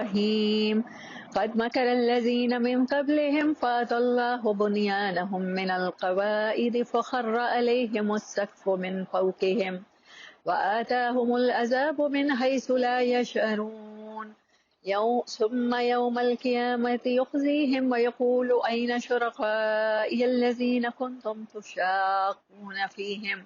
الرحيم قد مكر الذين من قبلهم فأتى الله بنيانهم من القواعد فخر عليهم السقف من فوقهم وآتاهم العذاب من حيث لا يشعرون ثم يوم القيامة يخزيهم ويقول أين شركائي الذين كنتم تشاقون فيهم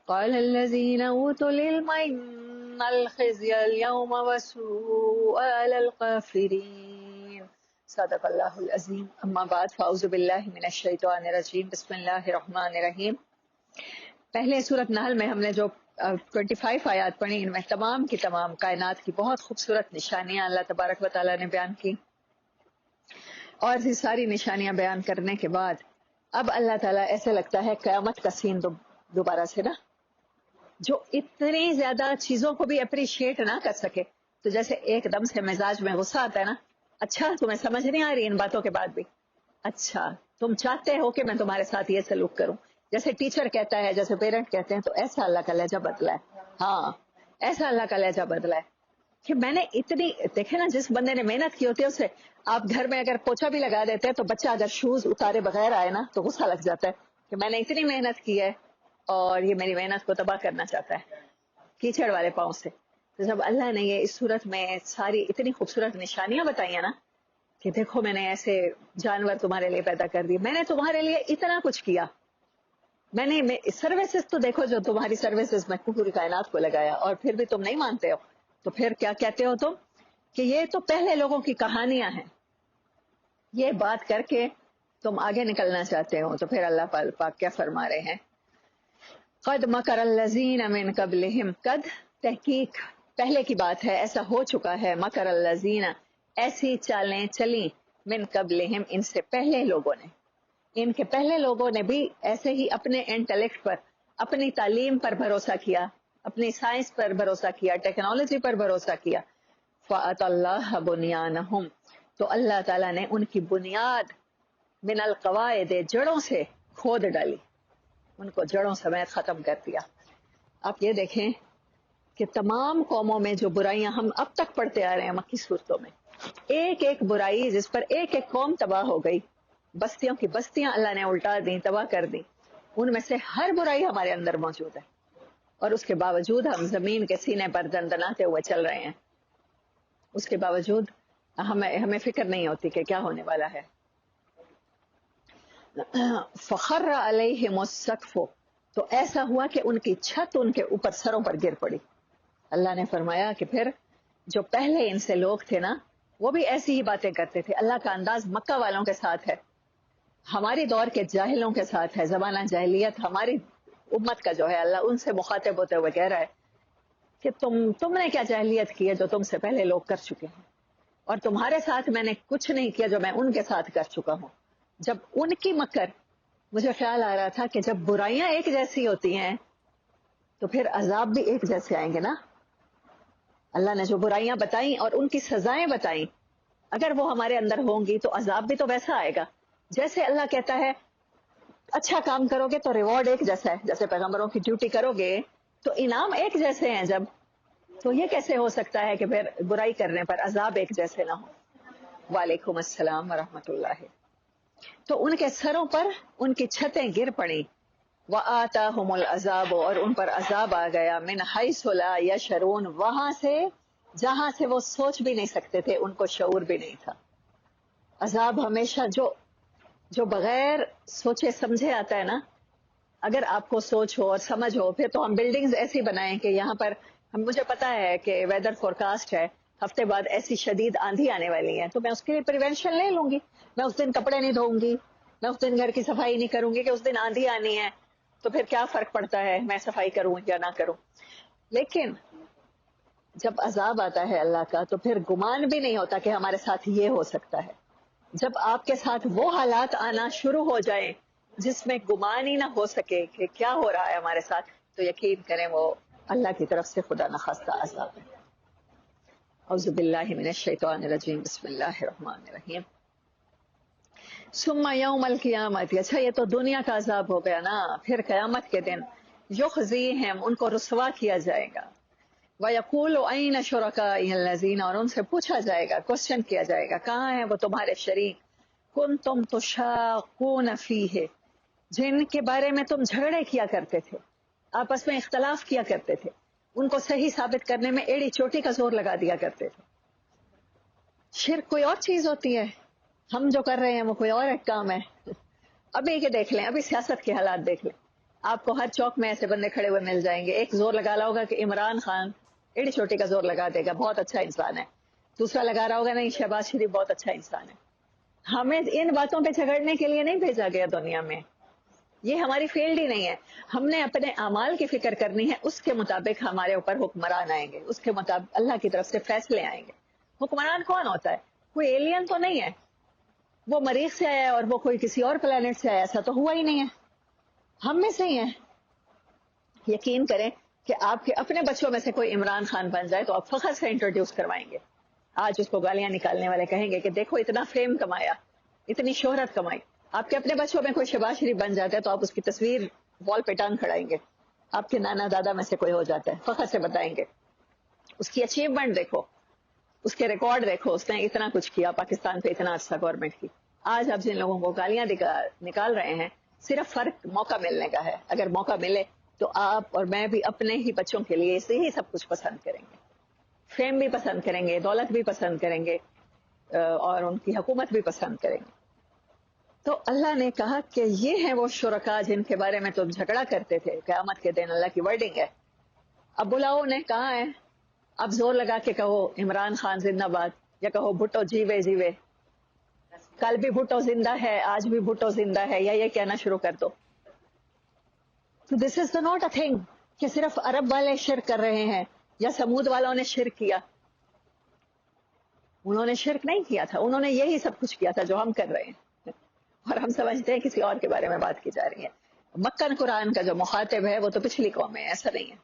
قال الذين أوتوا العلم إن الخزي اليوم والسوء على الكافرين صدق اللہ العظیم. اما بعد فاعوذ باللہ من الشیطان الرجیم بسم اللہ الرحمن الرحیم. پہلے سورۃ نحل میں ہم نے جو 25 آیات پڑھی، ان میں تمام کی تمام کائنات کی بہت خوبصورت نشانیاں اللہ تبارک و تعالیٰ نے بیان کی، اور یہ ساری نشانیاں بیان کرنے کے بعد اب اللہ تعالیٰ ایسے لگتا ہے قیامت کا سین دوبارہ سے نا، جو اتنی زیادہ چیزوں کو بھی اپریشیٹ نہ کر سکے، تو جیسے ایک دم سے مزاج میں غصہ آتا ہے نا، اچھا تمہیں سمجھ نہیں آ رہی ان باتوں کے بعد بھی، اچھا تم چاہتے ہو کہ میں تمہارے ساتھ یہ سلوک کروں، جیسے ٹیچر کہتا ہے، جیسے پیرنٹ کہتے ہیں، تو ایسا اللہ کا لہجہ بدلا ہے. ہاں ایسا اللہ کا لہجہ بدلا ہے کہ میں نے اتنی، دیکھے نا جس بندے نے محنت کی ہوتی ہے اسے آپ گھر میں اگر پوچھا بھی لگا دیتے ہیں تو بچہ اگر شوز اتارے بغیر آئے نا تو غصہ لگ جاتا ہے کہ میں نے اتنی محنت کی ہے اور یہ میری محنت کو تباہ کرنا چاہتا ہے کیچڑ والے پاؤں سے. تو جب اللہ نے یہ اس صورت میں ساری اتنی خوبصورت نشانیاں بتائی ہیں نا کہ دیکھو میں نے ایسے جانور تمہارے لیے پیدا کر دی، میں نے تمہارے لیے اتنا کچھ کیا، میں نے سروسز تو دیکھو جو تمہاری سروسز میں پوری کائنات کو لگایا، اور پھر بھی تم نہیں مانتے ہو. تو پھر کیا کہتے ہو تم کہ یہ تو پہلے لوگوں کی کہانیاں ہیں، یہ بات کر کے تم آگے نکلنا چاہتے ہو. تو پھر اللہ پاک کیا فرما رہے ہیں؟ قد مکر الذین من قبلہم، قد تحقیق پہلے کی بات ہے، ایسا ہو چکا ہے، مکر الذین ایسی چالیں چلی، من قبلہم ان سے پہلے لوگوں نے، ان کے پہلے لوگوں نے بھی ایسے ہی اپنے انٹلیکٹ پر، اپنی تعلیم پر بھروسہ کیا، اپنی سائنس پر بھروسہ کیا، ٹیکنالوجی پر بھروسہ کیا. فَأَتَى اللَّهَ بُنْيَانَهُمْ، تو اللہ تعالیٰ نے ان کی بنیاد من القواعد جڑوں سے کھود ڈالی، ان کو جڑوں سمیت ختم کر دیا. آپ یہ دیکھیں کہ تمام قوموں میں جو برائیاں ہم اب تک پڑھتے آ رہے ہیں مکی صورتوں میں، ایک ایک برائی جس پر ایک ایک قوم تباہ ہو گئی، بستیوں کی بستیاں اللہ نے الٹا دیں، تباہ کر دیں، ان میں سے ہر برائی ہمارے اندر موجود ہے، اور اس کے باوجود ہم زمین کے سینے پر دندناتے ہوئے چل رہے ہیں. اس کے باوجود ہمیں فکر نہیں ہوتی کہ کیا ہونے والا ہے. فخر علیہم السقف، تو ایسا ہوا کہ ان کی چھت ان کے اوپر سروں پر گر پڑی. اللہ نے فرمایا کہ پھر جو پہلے ان سے لوگ تھے نا وہ بھی ایسی ہی باتیں کرتے تھے. اللہ کا انداز مکہ والوں کے ساتھ ہے، ہماری دور کے جاہلوں کے ساتھ ہے. زمانہ جاہلیت ہماری امت کا جو ہے، اللہ ان سے مخاطب ہوتے ہوئے کہہ رہا ہے کہ تم نے کیا جاہلیت کی ہے جو تم سے پہلے لوگ کر چکے ہیں، اور تمہارے ساتھ میں نے کچھ نہیں کیا جو میں ان کے ساتھ کر چکا ہوں. جب ان کی مکر، مجھے خیال آ رہا تھا کہ جب برائیاں ایک جیسی ہوتی ہیں تو پھر عذاب بھی ایک جیسے آئیں گے نا. اللہ نے جو برائیاں بتائیں اور ان کی سزائیں بتائیں، اگر وہ ہمارے اندر ہوں گی تو عذاب بھی تو ویسا آئے گا. جیسے اللہ کہتا ہے اچھا کام کرو گے تو ریوارڈ ایک جیسا ہے، جیسے پیغمبروں کی ڈیوٹی کرو گے تو انعام ایک جیسے ہیں، جب تو یہ کیسے ہو سکتا ہے کہ پھر برائی کرنے پر عذاب ایک جیسے نہ ہو. وعلیکم السلام ورحمۃ اللہ. تو ان کے سروں پر ان کی چھتیں گر پڑیں. وَآتَاهُمُ الْعَذَابُ، اور ان پر عذاب آ گیا، من حیث لا یشعرون، وہاں سے جہاں سے وہ سوچ بھی نہیں سکتے تھے، ان کو شعور بھی نہیں تھا. عذاب ہمیشہ جو بغیر سوچے سمجھے آتا ہے نا، اگر آپ کو سوچ ہو اور سمجھ ہو، پھر تو ہم بلڈنگز ایسی بنائیں کہ یہاں پر مجھے پتا ہے کہ ویدر فورکاسٹ ہے، ہفتے بعد ایسی شدید آندھی آنے والی ہے، تو میں اس کے لیے پریونشن لے لوں گی، میں اس دن کپڑے نہیں دھوؤں گی، میں اس دن گھر کی صفائی نہیں کروں گی کہ اس دن آندھی آنی ہے، تو پھر کیا فرق پڑتا ہے میں صفائی کروں یا نہ کروں. لیکن جب عذاب آتا ہے اللہ کا تو پھر گمان بھی نہیں ہوتا کہ ہمارے ساتھ یہ ہو سکتا ہے. جب آپ کے ساتھ وہ حالات آنا شروع ہو جائیں جس میں گمان ہی نہ ہو سکے کہ کیا ہو رہا ہے ہمارے ساتھ، تو یقین کریں وہ اللہ کی طرف سے خدا نخواستہ عذاب ہے. اعوذ باللہ من الشیطان الرجیم بسم اللہ الرحمن الرحیم. ثم یوم القیامت، اچھا یہ تو دنیا کا عذاب ہو گیا نا، پھر قیامت کے دن یخزیہم، ان کو رسوا کیا جائے گا، وَيَقُولُ أَيْنَ شُرَكَائِيَ الَّذِينَ، اور ان سے پوچھا جائے گا، کوشچن کیا جائے گا، کہاں ہیں وہ تمہارے شریک، كُنتُمْ تُشَاقُونَ فِيهِ، جن کے بارے میں تم جھگڑے کیا کرتے تھے، آپس میں اختلاف کیا کرتے تھے، ان کو صحیح ثابت کرنے میں ایڑی چوٹی کا زور لگا دیا کرتے تھے. شرک کوئی اور چیز ہوتی ہے، ہم جو کر رہے ہیں وہ کوئی اور ایک کام ہے. ابھی کے دیکھ لیں، ابھی سیاست کے حالات دیکھ لیں، آپ کو ہر چوک میں ایسے بندے کھڑے ہوئے مل جائیں گے. ایک زور لگا رہا ہوگا کہ عمران خان ایڑی چھوٹی کا زور لگا دے گا، بہت اچھا انسان ہے. دوسرا لگا رہا ہوگا نہیں، شہباز شریف بہت اچھا انسان ہے. ہمیں ان باتوں پہ جھگڑنے کے لیے نہیں بھیجا گیا دنیا میں، یہ ہماری فیلڈ ہی نہیں ہے. ہم نے اپنے اعمال کی فکر کرنی ہے، اس کے مطابق ہمارے اوپر حکمران آئیں گے، اس کے مطابق اللہ کی طرف سے فیصلے آئیں گے. حکمران کون ہوتا ہے؟ کوئی ایلین تو نہیں ہے، وہ مریخ سے آیا ہے اور وہ کوئی کسی اور پلانٹ سے آیا، ایسا تو ہوا ہی نہیں ہے، ہم میں سے ہی ہے. یقین کریں کہ آپ کے اپنے بچوں میں سے کوئی عمران خان بن جائے تو آپ فخر سے انٹروڈیوس کروائیں گے. آج اس کو گالیاں نکالنے والے کہیں گے کہ دیکھو اتنا فیم کمایا، اتنی شہرت کمائی. آپ کے اپنے بچوں میں کوئی شہباز شریف بن جاتا ہے تو آپ اس کی تصویر وال پہ ٹانگ کھڑائیں گے. آپ کے نانا دادا میں سے کوئی ہو جاتا ہے، فخر سے بتائیں گے. اس کی اچیومنٹ دیکھو، اس کے ریکارڈ دیکھو، اس نے اتنا کچھ کیا، پاکستان پہ اتنا اچھا گورنمنٹ کی. آج آپ جن لوگوں کو گالیاں نکال رہے ہیں، صرف فرق موقع ملنے کا ہے. اگر موقع ملے تو آپ اور میں بھی اپنے ہی بچوں کے لیے اسے ہی سب کچھ پسند کریں گے، فیم بھی پسند کریں گے، دولت بھی پسند کریں گے، اور ان کی حکومت بھی پسند کریں گے. تو اللہ نے کہا کہ یہ ہیں وہ شرکا جن کے بارے میں تم جھگڑا کرتے تھے. قیامت کے دن اللہ کی ورڈنگ ہے. اب بلاؤ نے کہاں ہے؟ اب زور لگا کے کہو عمران خان زندہ باد، یا کہو بھٹو جیوے جیوے. کل بھی بھٹو زندہ ہے، آج بھی بھٹو زندہ ہے، یا یہ کہنا شروع کر دو. تو دس از ناٹ اے تھنگ کہ صرف عرب والے شرک کر رہے ہیں یا سمود والوں نے شرک کیا. انہوں نے شرک نہیں کیا تھا، انہوں نے یہی سب کچھ کیا تھا جو ہم کر رہے ہیں، اور ہم سمجھتے ہیں کسی اور کے بارے میں بات کی جا رہی ہے. مکن قرآن کا جو مخاطب ہے وہ تو پچھلی قوم ہے، ایسا نہیں ہے.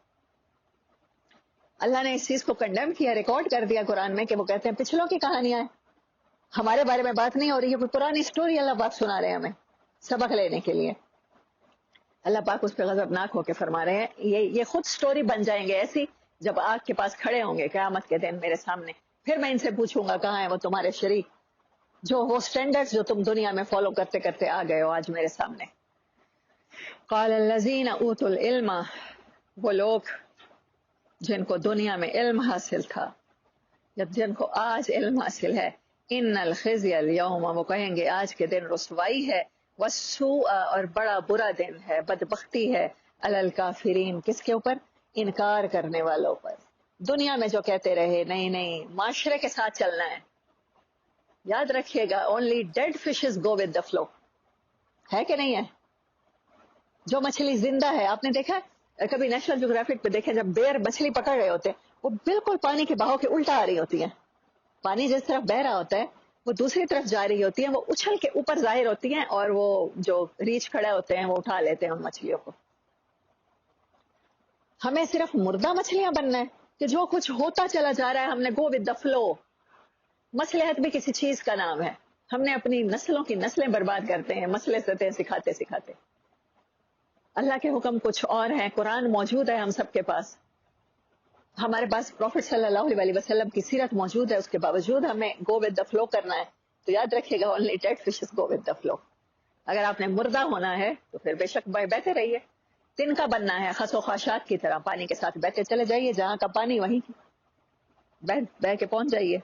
اللہ نے اس چیز کو کنڈیم کیا، ریکارڈ کر دیا قرآن میں کہ وہ کہتے ہیں پچھلوں کی کہانیاں ہیں، ہمارے بارے میں بات نہیں ہو رہی ہے. کوئی پرانی اسٹوری اللہ پاک سنا رہے ہیں ہمیں سبق لینے کے لیے. اللہ پاک اس پہ غضبناک ہو کے فرما رہے ہیں یہ خود سٹوری بن جائیں گے ایسی، جب آگ کے پاس کھڑے ہوں گے قیامت کے دن میرے سامنے، پھر میں ان سے پوچھوں گا کہاں ہیں وہ تمہارے شریک، جو وہ سٹینڈرڈز جو تم دنیا میں فالو کرتے کرتے آ گئے ہو آج میرے سامنے. قال الذین اوتوا العلم، وہ لوگ جن کو دنیا میں علم حاصل تھا، جن کو آج علم حاصل ہے، ان الخزي اليوم، وہ کہیں گے آج کے دن رسوائی ہے، والسوء، اور بڑا برا دن ہے، بدبختی ہے، علی الکافرین، کس کے اوپر؟ انکار کرنے والوں پر. دنیا میں جو کہتے رہے نہیں نہیں معاشرے کے ساتھ چلنا ہے، یاد رکھیے گا only dead fishes go with the flow، ہے کہ نہیں ہے؟ جو مچھلی زندہ ہے، آپ نے دیکھا کبھی نیشنل جیوگرافک پہ دیکھیں جب بیر مچھلی پکڑ رہے ہوتے ہیں وہ بالکل پانی کے بہاؤ کے الٹا آ رہی ہوتی ہیں. پانی جس طرف بہ رہا ہوتا ہے وہ دوسری طرف جا رہی ہوتی ہیں، وہ اچھل کے اوپر ظاہر ہوتی ہیں، اور وہ جو ریچھ کھڑے ہوتے ہیں وہ اٹھا لیتے ہیں ان مچھلیوں کو. ہمیں صرف مردہ مچھلیاں بننا ہے کہ جو کچھ ہوتا چلا جا رہا ہے ہم نے گو ود دا فلو. مصلحت بھی کسی چیز کا نام ہے، ہم نے اپنی نسلوں کی نسلیں برباد کرتے ہیں مصلحتیں سکھاتے سکھاتے. اللہ کے حکم کچھ اور ہیں، قرآن موجود ہے ہم سب کے پاس، ہمارے پاس پروفٹ صلی اللہ علیہ وسلم کی سیرت موجود ہے، اس کے باوجود ہمیں گو ود دا فلو کرنا ہے. تو یاد رکھیے گا only dead fishes go with the flow. اگر آپ نے مردہ ہونا ہے تو پھر بے شک بہتے رہیے، تن کا بننا ہے خس و خاشات کی طرح، پانی کے ساتھ بہتے چلے جائیے، جہاں کا پانی وہیں بہ کے پہنچ جائیے.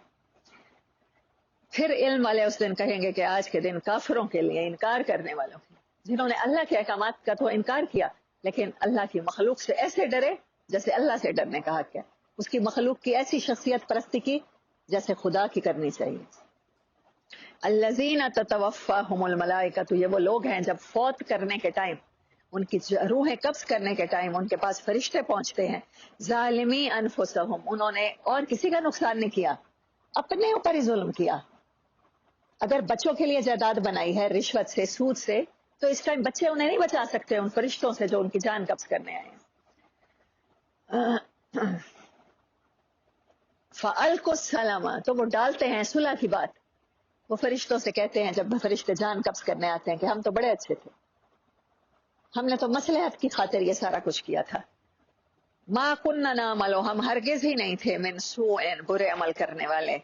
پھر علم والے اس دن کہیں گے کہ آج کے دن کافروں کے لیے، انکار کرنے والوں کے، جنہوں نے اللہ کے احکامات کا تو انکار کیا لیکن اللہ کی مخلوق سے ایسے ڈرے جیسے اللہ سے ڈرنے کا حق ہے، اس کی مخلوق کی ایسی شخصیت پرستی کی جیسے خدا کی کرنی چاہیے. الذین تتوفاہم الملائکۃ، یہ وہ لوگ ہیں جب فوت کرنے کے ٹائم، ان کی روحیں قبض کرنے کے ٹائم ان کے پاس فرشتے پہنچتے ہیں. ظالمی انفسہم، انہوں نے اور کسی کا نقصان نہیں کیا، اپنے اوپر ہی ظلم کیا. اگر بچوں کے لیے جائیداد بنائی ہے رشوت سے، سود سے، تو اس ٹائم بچے انہیں نہیں بچا سکتے ان فرشتوں سے جو ان کی جان قبض کرنے آئے ہیں. فَأَلْقُوا السَّلَامَ، تو وہ ڈالتے ہیں صلح کی بات. وہ فرشتوں سے کہتے ہیں جب فرشتے جان قبض کرنے آتے ہیں کہ ہم تو بڑے اچھے تھے، ہم نے تو مصلحت کی خاطر یہ سارا کچھ کیا تھا. ما کننا نعمل، ہم ہرگز ہی نہیں تھے من سوء، برے عمل کرنے والے.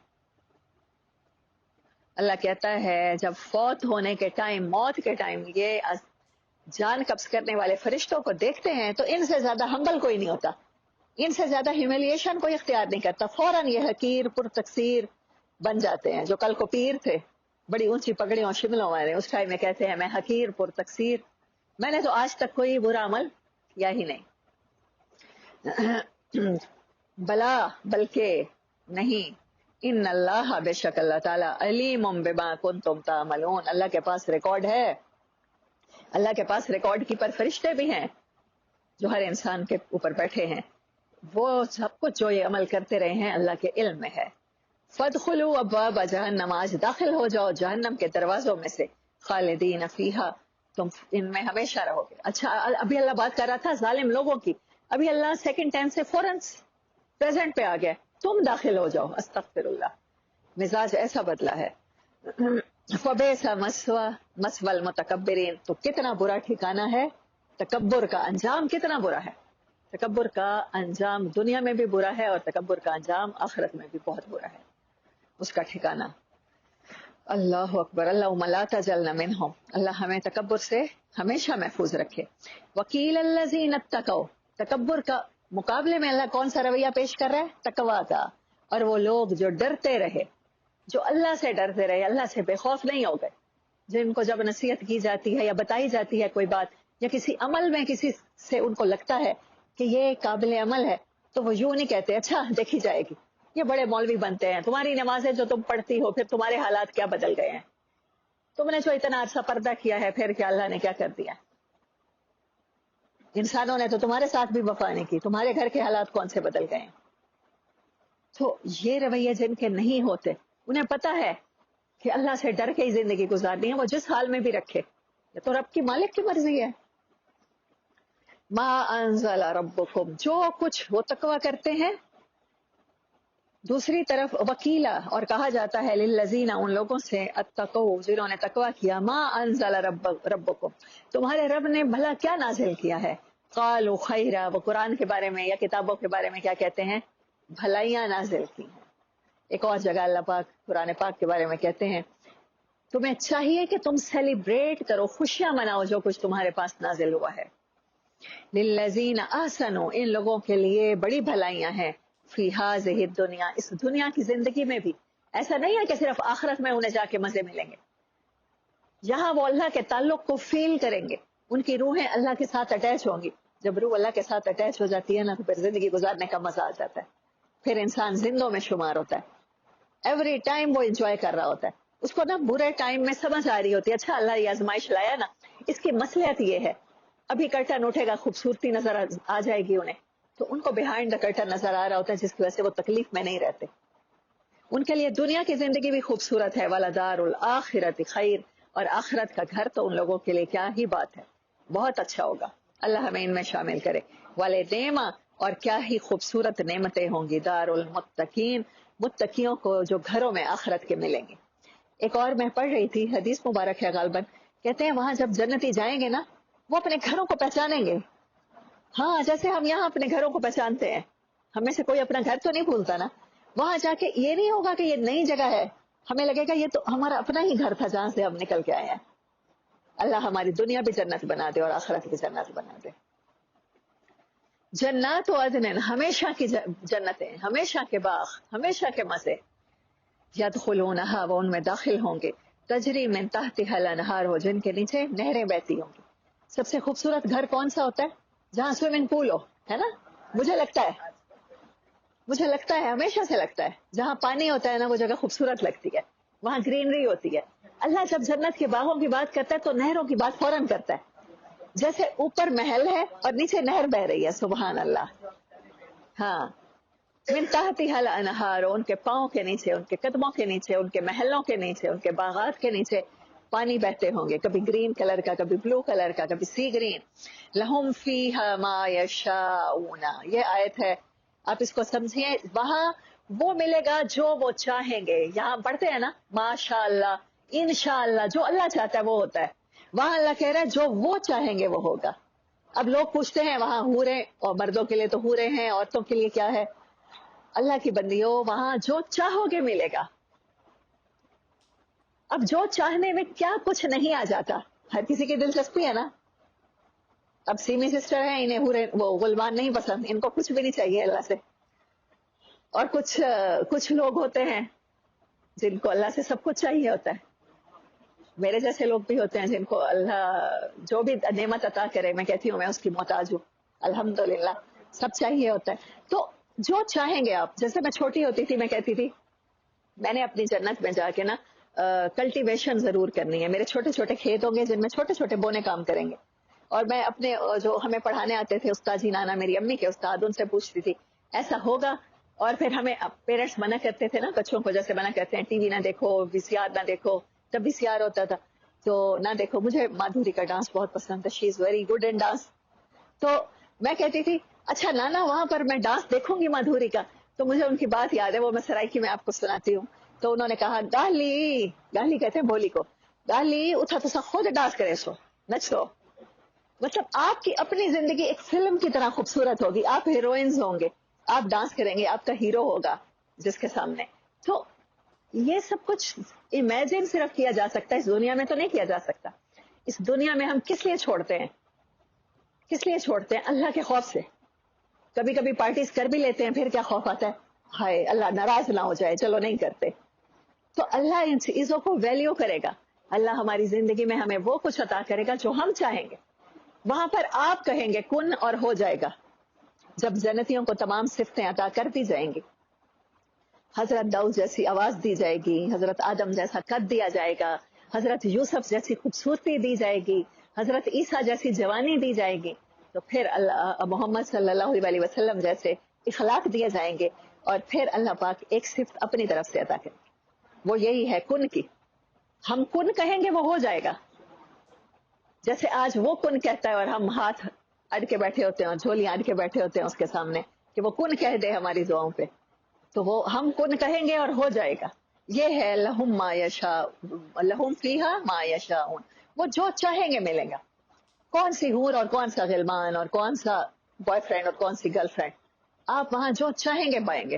اللہ کہتا ہے جب فوت ہونے کے ٹائم، موت کے ٹائم یہ جان قبض کرنے والے فرشتوں کو دیکھتے ہیں تو ان سے زیادہ ہمبل کوئی نہیں ہوتا، ان سے زیادہ ہیوملیشن کوئی اختیار نہیں کرتا. فوراً یہ حقیر پر تقصیر بن جاتے ہیں. جو کل کو پیر تھے بڑی اونچی پگڑیوں شملوں والے، اس ٹائم میں کہتے ہیں میں حقیر پر تقصیر، میں نے تو آج تک کوئی برا عمل کیا ہی نہیں. بلا، بلکہ نہیں، ان اللہ، بے شک اللہ تعالیٰ، علیم بما کنتم تعملون، اللہ کے پاس ریکارڈ ہے، اللہ کے پاس ریکارڈ کیپر فرشتے بھی ہیں جو ہر انسان کے اوپر بیٹھے ہیں، وہ سب کچھ جو یہ عمل کرتے رہے ہیں اللہ کے علم میں ہے. فادخلوا ابواب جہنم، آج داخل ہو جاؤ جہنم کے دروازوں میں سے، خالدین فیہا، تم ان میں ہمیشہ رہو گے. اچھا ابھی اللہ بات کر رہا تھا ظالم لوگوں کی، ابھی اللہ سیکنڈ ٹائم سے فوراً پریزنٹ پہ آ گیا، تم داخل ہو جاؤ. استغفر اللہ، مزاج ایسا بدلا ہے. فبئس مثوى المتکبرین، تو کتنا برا ٹھکانہ ہے تکبر کا، انجام کتنا برا ہے. تکبر کا انجام دنیا میں بھی برا ہے اور تکبر کا انجام آخرت میں بھی بہت برا ہے اس کا ٹھکانہ. اللہ اکبر، اللہم لا تجعلنا منہم، اللہ ہمیں تکبر سے ہمیشہ محفوظ رکھے. وکیل الذین اتقوا، تکبر کا مقابلے میں اللہ کون سا رویہ پیش کر رہا ہے؟ تقویٰ کا. اور وہ لوگ جو ڈرتے رہے، جو اللہ سے ڈرتے رہے، اللہ سے بے خوف نہیں ہو گئے، جن کو جب نصیحت کی جاتی ہے یا بتائی جاتی ہے کوئی بات یا کسی عمل میں کسی سے ان کو لگتا ہے کہ یہ قابل عمل ہے تو وہ یوں نہیں کہتے اچھا دیکھی جائے گی، یہ بڑے مولوی بنتے ہیں، تمہاری نمازیں جو تم پڑھتی ہو پھر تمہارے حالات کیا بدل گئے ہیں، تم نے جو اتنا عرصہ پردہ کیا ہے پھر کیا اللہ نے کیا کر دیا. انسانوں نے تو تمہارے ساتھ بھی وفا نہیں کی، تمہارے گھر کے حالات کون سے بدل گئے ہیں. تو یہ رویے جن کے نہیں ہوتے، انہیں پتا ہے کہ اللہ سے ڈر کے ہی زندگی گزارنی ہے، وہ جس حال میں بھی رکھے، یہ تو رب کی مالک کی مرضی ہے. ما انزل ربکم، جو کچھ وہ تقویٰ کرتے ہیں. دوسری طرف وکیلا، اور کہا جاتا ہے للذین، ان لوگوں سے اتقوا، جنہوں نے تقویٰ کیا، ما انزل ربکم، تمہارے رب نے بھلا کیا نازل کیا ہے. قالوا خیرا، وہ قرآن کے بارے میں یا کتابوں کے بارے میں کیا کہتے ہیں؟ بھلائیاں نازل کی ہیں. ایک اور جگہ اللہ پاک قرآن پاک کے بارے میں کہتے ہیں تمہیں چاہیے کہ تم سیلیبریٹ کرو، خوشیاں مناؤ جو کچھ تمہارے پاس نازل ہوا ہے. للذین احسنوا، ان لوگوں کے لیے بڑی بھلائیاں ہیں، فی ہذہ الدنیا، اس دنیا کی زندگی میں بھی. ایسا نہیں ہے کہ صرف آخرت میں انہیں جا کے مزے ملیں گے، یہاں وہ اللہ کے تعلق کو فیل کریں گے، ان کی روحیں اللہ کے ساتھ اٹیچ ہوں گی. جب روح اللہ کے ساتھ اٹیچ ہو جاتی ہے نا تو پھر زندگی گزارنے کا مزہ آ جاتا ہے، پھر انسان زندوں میں شمار ہوتا ہے. ایوری ٹائم وہ انجوائے کر رہا ہوتا ہے، اس کو نا برے ٹائم میں سمجھ آ رہی ہوتی ہے اچھا اللہ یہ آزمائش لایا نا، اس کی مصلحت یہ ہے، ابھی کرٹن اٹھے گا خوبصورتی نظر آ جائے گی انہیں، تو ان کو بیہائنڈ دا کرٹن نظر آ رہا ہوتا ہے جس کی وجہ سے وہ تکلیف میں نہیں رہتے. ان کے لیے دنیا کی زندگی بھی خوبصورت ہے، وَلَدَارُ الْآخِرَةِ خیر، اور آخرت کا گھر تو ان لوگوں کے لیے کیا ہی بات ہے، بہت اچھا ہوگا. اللہ ہمیں ان میں شامل کرے. وَلَدَیمَا، اور کیا ہی خوبصورت نعمتیں ہوں گی، دار المتقین، متقیوں کو جو گھروں میں آخرت کے ملیں گے. ایک اور میں پڑھ رہی تھی، حدیث مبارک ہے غالباً، کہتے ہیں وہاں جب جنتی جائیں گے نا وہ اپنے گھروں کو پہچانیں گے. ہاں جیسے ہم یہاں اپنے گھروں کو پہچانتے ہیں، ہمیں سے کوئی اپنا گھر تو نہیں بھولتا نا. وہاں جا کے یہ نہیں ہوگا کہ یہ نئی جگہ ہے، ہمیں لگے گا یہ تو ہمارا اپنا ہی گھر تھا جہاں سے ہم نکل کے آئے ہیں. اللہ ہماری دنیا بھی جنت بنا دے اور آخرت بھی جنت بنا دے. جنات و عدن، ہمیشہ کی جنتیں، ہمیشہ کے باغ، ہمیشہ کے مزے. یدخلونہا، وہ ان میں داخل ہوں گے، تجری من تحتہا الانہار، ہو جن کے نیچے نہریں بہتی ہوں گی. سب سے خوبصورت گھر کون سا ہوتا ہے؟ جہاں سوئمنگ پول ہو، ہے نا. مجھے لگتا ہے ہمیشہ سے لگتا ہے جہاں پانی ہوتا ہے نا وہ جگہ خوبصورت لگتی ہے، وہاں گرینری ہوتی ہے. اللہ جب جنت کے باغوں کی بات کرتا ہے تو نہروں کی بات فوراً کرتا ہے، جیسے اوپر محل ہے اور نیچے نہر بہ رہی ہے. سبحان اللہ. ہاں، من تحتہا الانہار، ان کے پاؤں کے نیچے، ان کے قدموں کے نیچے، ان کے محلوں کے نیچے، ان کے باغات کے نیچے پانی بہتے ہوں گے، کبھی گرین کلر کا، کبھی بلو کلر کا، کبھی سی گرین. لہم فیہا ما یشاؤون، یہ آیت ہے آپ اس کو سمجھیے، وہاں وہ ملے گا جو وہ چاہیں گے. یہاں پڑھتے ہیں نا ماشاء اللہ، انشاء اللہ، جو اللہ چاہتا ہے وہ ہوتا ہے. وہاں اللہ کہہ رہا ہے جو وہ چاہیں گے وہ ہوگا. اب لوگ پوچھتے ہیں وہاں حوریں، اور مردوں کے لیے تو حوریں ہیں، عورتوں کے لیے کیا ہے؟ اللہ کی بندیوں، وہاں جو چاہو گے ملے گا. اب جو چاہنے میں کیا کچھ نہیں آ جاتا، ہر کسی کی دلچسپی ہے نا. اب سیمی سسٹر ہیں، انہیں حوریں وہ غلمان نہیں پسند، ان کو کچھ بھی نہیں چاہیے اللہ سے. اور کچھ لوگ ہوتے ہیں جن کو اللہ سے سب کچھ چاہیے ہوتا ہے. میرے جیسے لوگ بھی ہوتے ہیں جن کو اللہ جو بھی نعمت عطا کرے، میں کہتی ہوں میں اس کی محتاج ہوں، الحمدللہ سب چاہیے ہوتا ہے. تو جو چاہیں گے آپ، جیسے میں چھوٹی ہوتی تھی میں کہتی تھی میں نے اپنی جنت میں جا کے نا کلٹیویشن ضرور کرنی ہے. میرے چھوٹے چھوٹے کھیت ہوں گے جن میں چھوٹے چھوٹے بونے کام کریں گے. اور میں اپنے جو ہمیں پڑھانے آتے تھے استاد جی، نانا میری امی کے استاد، ان سے پوچھتی تھی ایسا ہوگا. اور پھر ہمیں پیرنٹس منع کرتے تھے نا بچوں کو، جیسے منع کرتے ہیں ٹی وی نہ دیکھو، وی سی آر نہ دیکھو. جب وی سی آر ہوتا تھا تو نہ دیکھو. مجھے مادھوری کا ڈانس بہت پسند ہے، she is very good in dance. تو میں کہتی تھی اچھا نانا وہاں پر میں ڈانس دیکھوں گی مادھوری کا. تو مجھے ان کی بات یاد ہے، وہ میں سرائکی میں آپ کو سناتی ہوں. تو انہوں نے کہا گالی، گالی کہتے ہیں بولی کو، گالی اتھا تو خود ڈانس کرے سو، نچ لو. مطلب آپ کی اپنی زندگی ایک فلم کی طرح خوبصورت ہوگی. آپ ہیروئنز ہوں گے، آپ ڈانس کریں گے، آپ کا ہیرو ہوگا جس کے سامنے. تو یہ سب کچھ امیجن صرف کیا جا سکتا ہے، اس دنیا میں تو نہیں کیا جا سکتا. اس دنیا میں ہم کس لیے چھوڑتے ہیں؟ کس لیے چھوڑتے ہیں؟ اللہ کے خوف سے. کبھی کبھی پارٹیز کر بھی لیتے ہیں، پھر کیا خوف آتا ہے، ہائے اللہ ناراض نہ ہو جائے، چلو نہیں کرتے. تو اللہ ان چیزوں کو ویلیو کرے گا. اللہ ہماری زندگی میں ہمیں وہ کچھ عطا کرے گا جو ہم چاہیں گے. وہاں پر آپ کہیں گے کن اور ہو جائے گا. جب جنتیوں کو تمام صفتیں عطا کر دی جائیں گی، حضرت داؤد جیسی آواز دی جائے گی، حضرت آدم جیسا قد دیا جائے گا، حضرت یوسف جیسی خوبصورتی دی جائے گی، حضرت عیسیٰ جیسی جوانی دی جائے گی، تو پھر اللہ محمد صلی اللہ علیہ وسلم جیسے اخلاق دیے جائیں گے. اور پھر اللہ پاک ایک صفت اپنی طرف سے عطا کریں گے، وہ یہی ہے کن کی. ہم کن کہیں گے وہ ہو جائے گا. جیسے آج وہ کن کہتا ہے اور ہم ہاتھ اڑ کے بیٹھے ہوتے ہیں اور جھولیاں اڑ کے بیٹھے ہوتے ہیں اس کے سامنے کہ وہ کن کہہ دے ہماری دعاؤں پہ. تو وہ ہم کن کہیں گے اور ہو جائے گا. یہ ہے لہم ما یشاء، لہم فیہا ما یشاءون، وہ جو چاہیں گے ملے گا. کون سی حور اور کون سا غلمان اور کون سا بوائے فرینڈ اور کون سی گرل فرینڈ، آپ وہاں جو چاہیں گے پائیں گے.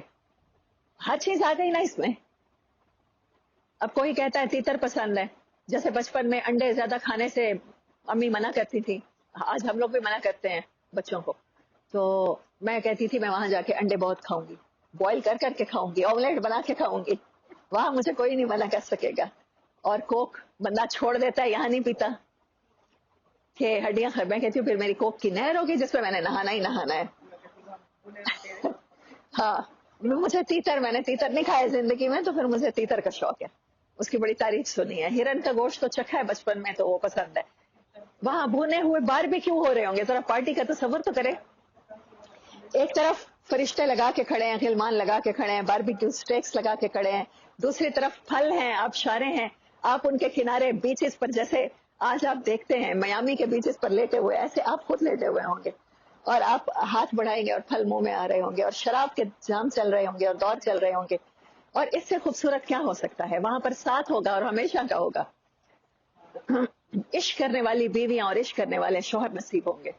ہر چیز آ گئی نا اس میں. اب کوئی کہتا ہے تیتر پسند ہے، جیسے بچپن میں انڈے زیادہ کھانے سے امی منع کرتی تھی، آج ہم لوگ بھی منع کرتے ہیں بچوں کو. تو میں کہتی تھی میں وہاں جا کے انڈے بہت کھاؤں گی، بوائل کر کر کے کھاؤں گی، آملیٹ بنا کے کھاؤں گی، وہاں مجھے کوئی نہیں منع کر سکے گا. اور کوک بندہ چھوڑ دیتا ہے، یہاں نہیں پیتا کہ ہڈیاں خر. میں کہتی ہوں پھر میری کوک کی نہر ہوگی جس پہ میں نے نہانا ہی نہانا ہے. ہاں مجھے تیتر، میں نے تیتر نہیں کھایا زندگی میں، تو پھر مجھے تیتر کا شوق ہے، اس کی بڑی تعریف سنی ہے. ہرن کا گوشت تو چکھا ہے بچپن میں تو وہ پسند ہے. وہاں بھونے ہوئے باربیکیو ہو رہے ہوں گے، ذرا پارٹی کا تصور تو کرے. ایک طرف فرشتے لگا کے کھڑے ہیں، غلمان لگا کے کھڑے ہیں، باربیکیو سٹیکس لگا کے کھڑے ہیں، دوسری طرف پھل ہیں، آبشاریں ہیں، آپ ان کے کنارے بیچز پر جیسے آج آپ دیکھتے ہیں میامی کے بیچز پر لیٹے ہوئے، ایسے آپ خود لیٹے ہوئے ہوں گے اور آپ ہاتھ بڑھائیں گے اور پھل منہ میں آ رہے ہوں گے اور شراب کے جام چل رہے ہوں گے اور دور چل رہے ہوں گے. اور اس سے خوبصورت کیا ہو سکتا ہے؟ وہاں پر ساتھ ہوگا اور ہمیشہ کا ہوگا. عشق کرنے والی بیویاں اور عشق کرنے والے شوہر نصیب ہوں گے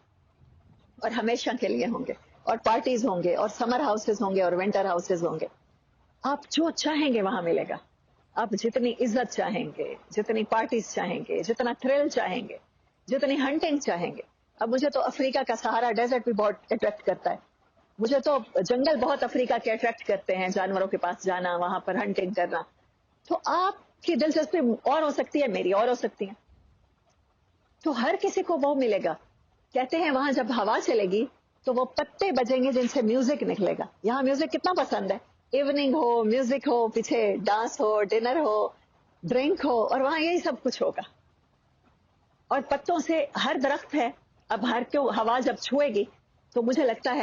اور ہمیشہ کے لیے ہوں گے. اور پارٹیز ہوں گے اور سمر ہاؤسز ہوں گے اور ونٹر ہاؤسز ہوں گے. آپ جو چاہیں گے وہاں ملے گا. آپ جتنی عزت چاہیں گے، جتنی پارٹیز چاہیں گے، جتنا تھرل چاہیں گے، جتنی ہنٹنگ چاہیں گے. اب مجھے تو افریقہ کا سہارا ڈیزرٹ بھی بہت اٹریکٹ کرتا ہے. مجھے تو جنگل بہت افریقہ کے اٹریکٹ کرتے ہیں، جانوروں کے پاس جانا، وہاں پر ہنٹنگ کرنا. تو آپ کی دلچسپی اور ہو سکتی ہے، میری اور ہو سکتی ہے. تو ہر کسی کو وہ ملے گا. کہتے ہیں وہاں جب ہوا چلے گی تو وہ پتے بجیں گے جن سے میوزک نکلے گا. یہاں میوزک کتنا پسند ہے، ایوننگ ہو، میوزک ہو، پیچھے ڈانس ہو، ڈنر ہو، ڈرنک ہو، اور وہاں یہی سب کچھ ہوگا. اور پتوں سے ہر درخت ہے. اب ہر کو ہوا جب چھوئے گی تو مجھے لگتا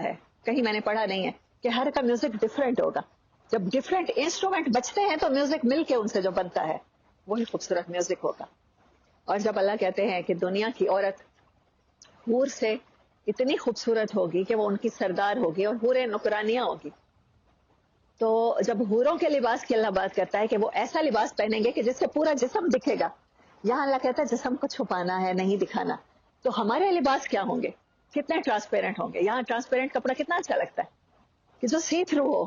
ہے کہیں میں نے پڑھا نہیں ہے کہ ہر کا میوزک ڈفرینٹ ہوگا. جب ڈفرینٹ انسٹرومنٹ بجتے ہیں تو میوزک مل کے ان سے جو بنتا ہے وہی خوبصورت میوزک ہوگا. اور جب اللہ کہتے ہیں کہ دنیا کی عورت حور سے اتنی خوبصورت ہوگی کہ وہ ان کی سردار ہوگی اور حوریں نوکرانیاں ہوگی، تو جب حوروں کے لباس کی اللہ بات کرتا ہے کہ وہ ایسا لباس پہنیں گے کہ جس سے پورا جسم دکھے گا. یہاں اللہ کہتا ہے جسم کو چھپانا ہے، نہیں دکھانا. تو ہمارے لباس کیا ہوں گے، کتنے ٹرانسپیرنٹ ہوں گے. یہاں ٹرانسپیرنٹ کپڑا کتنا اچھا لگتا ہے کہ جو سی تھرو ہو.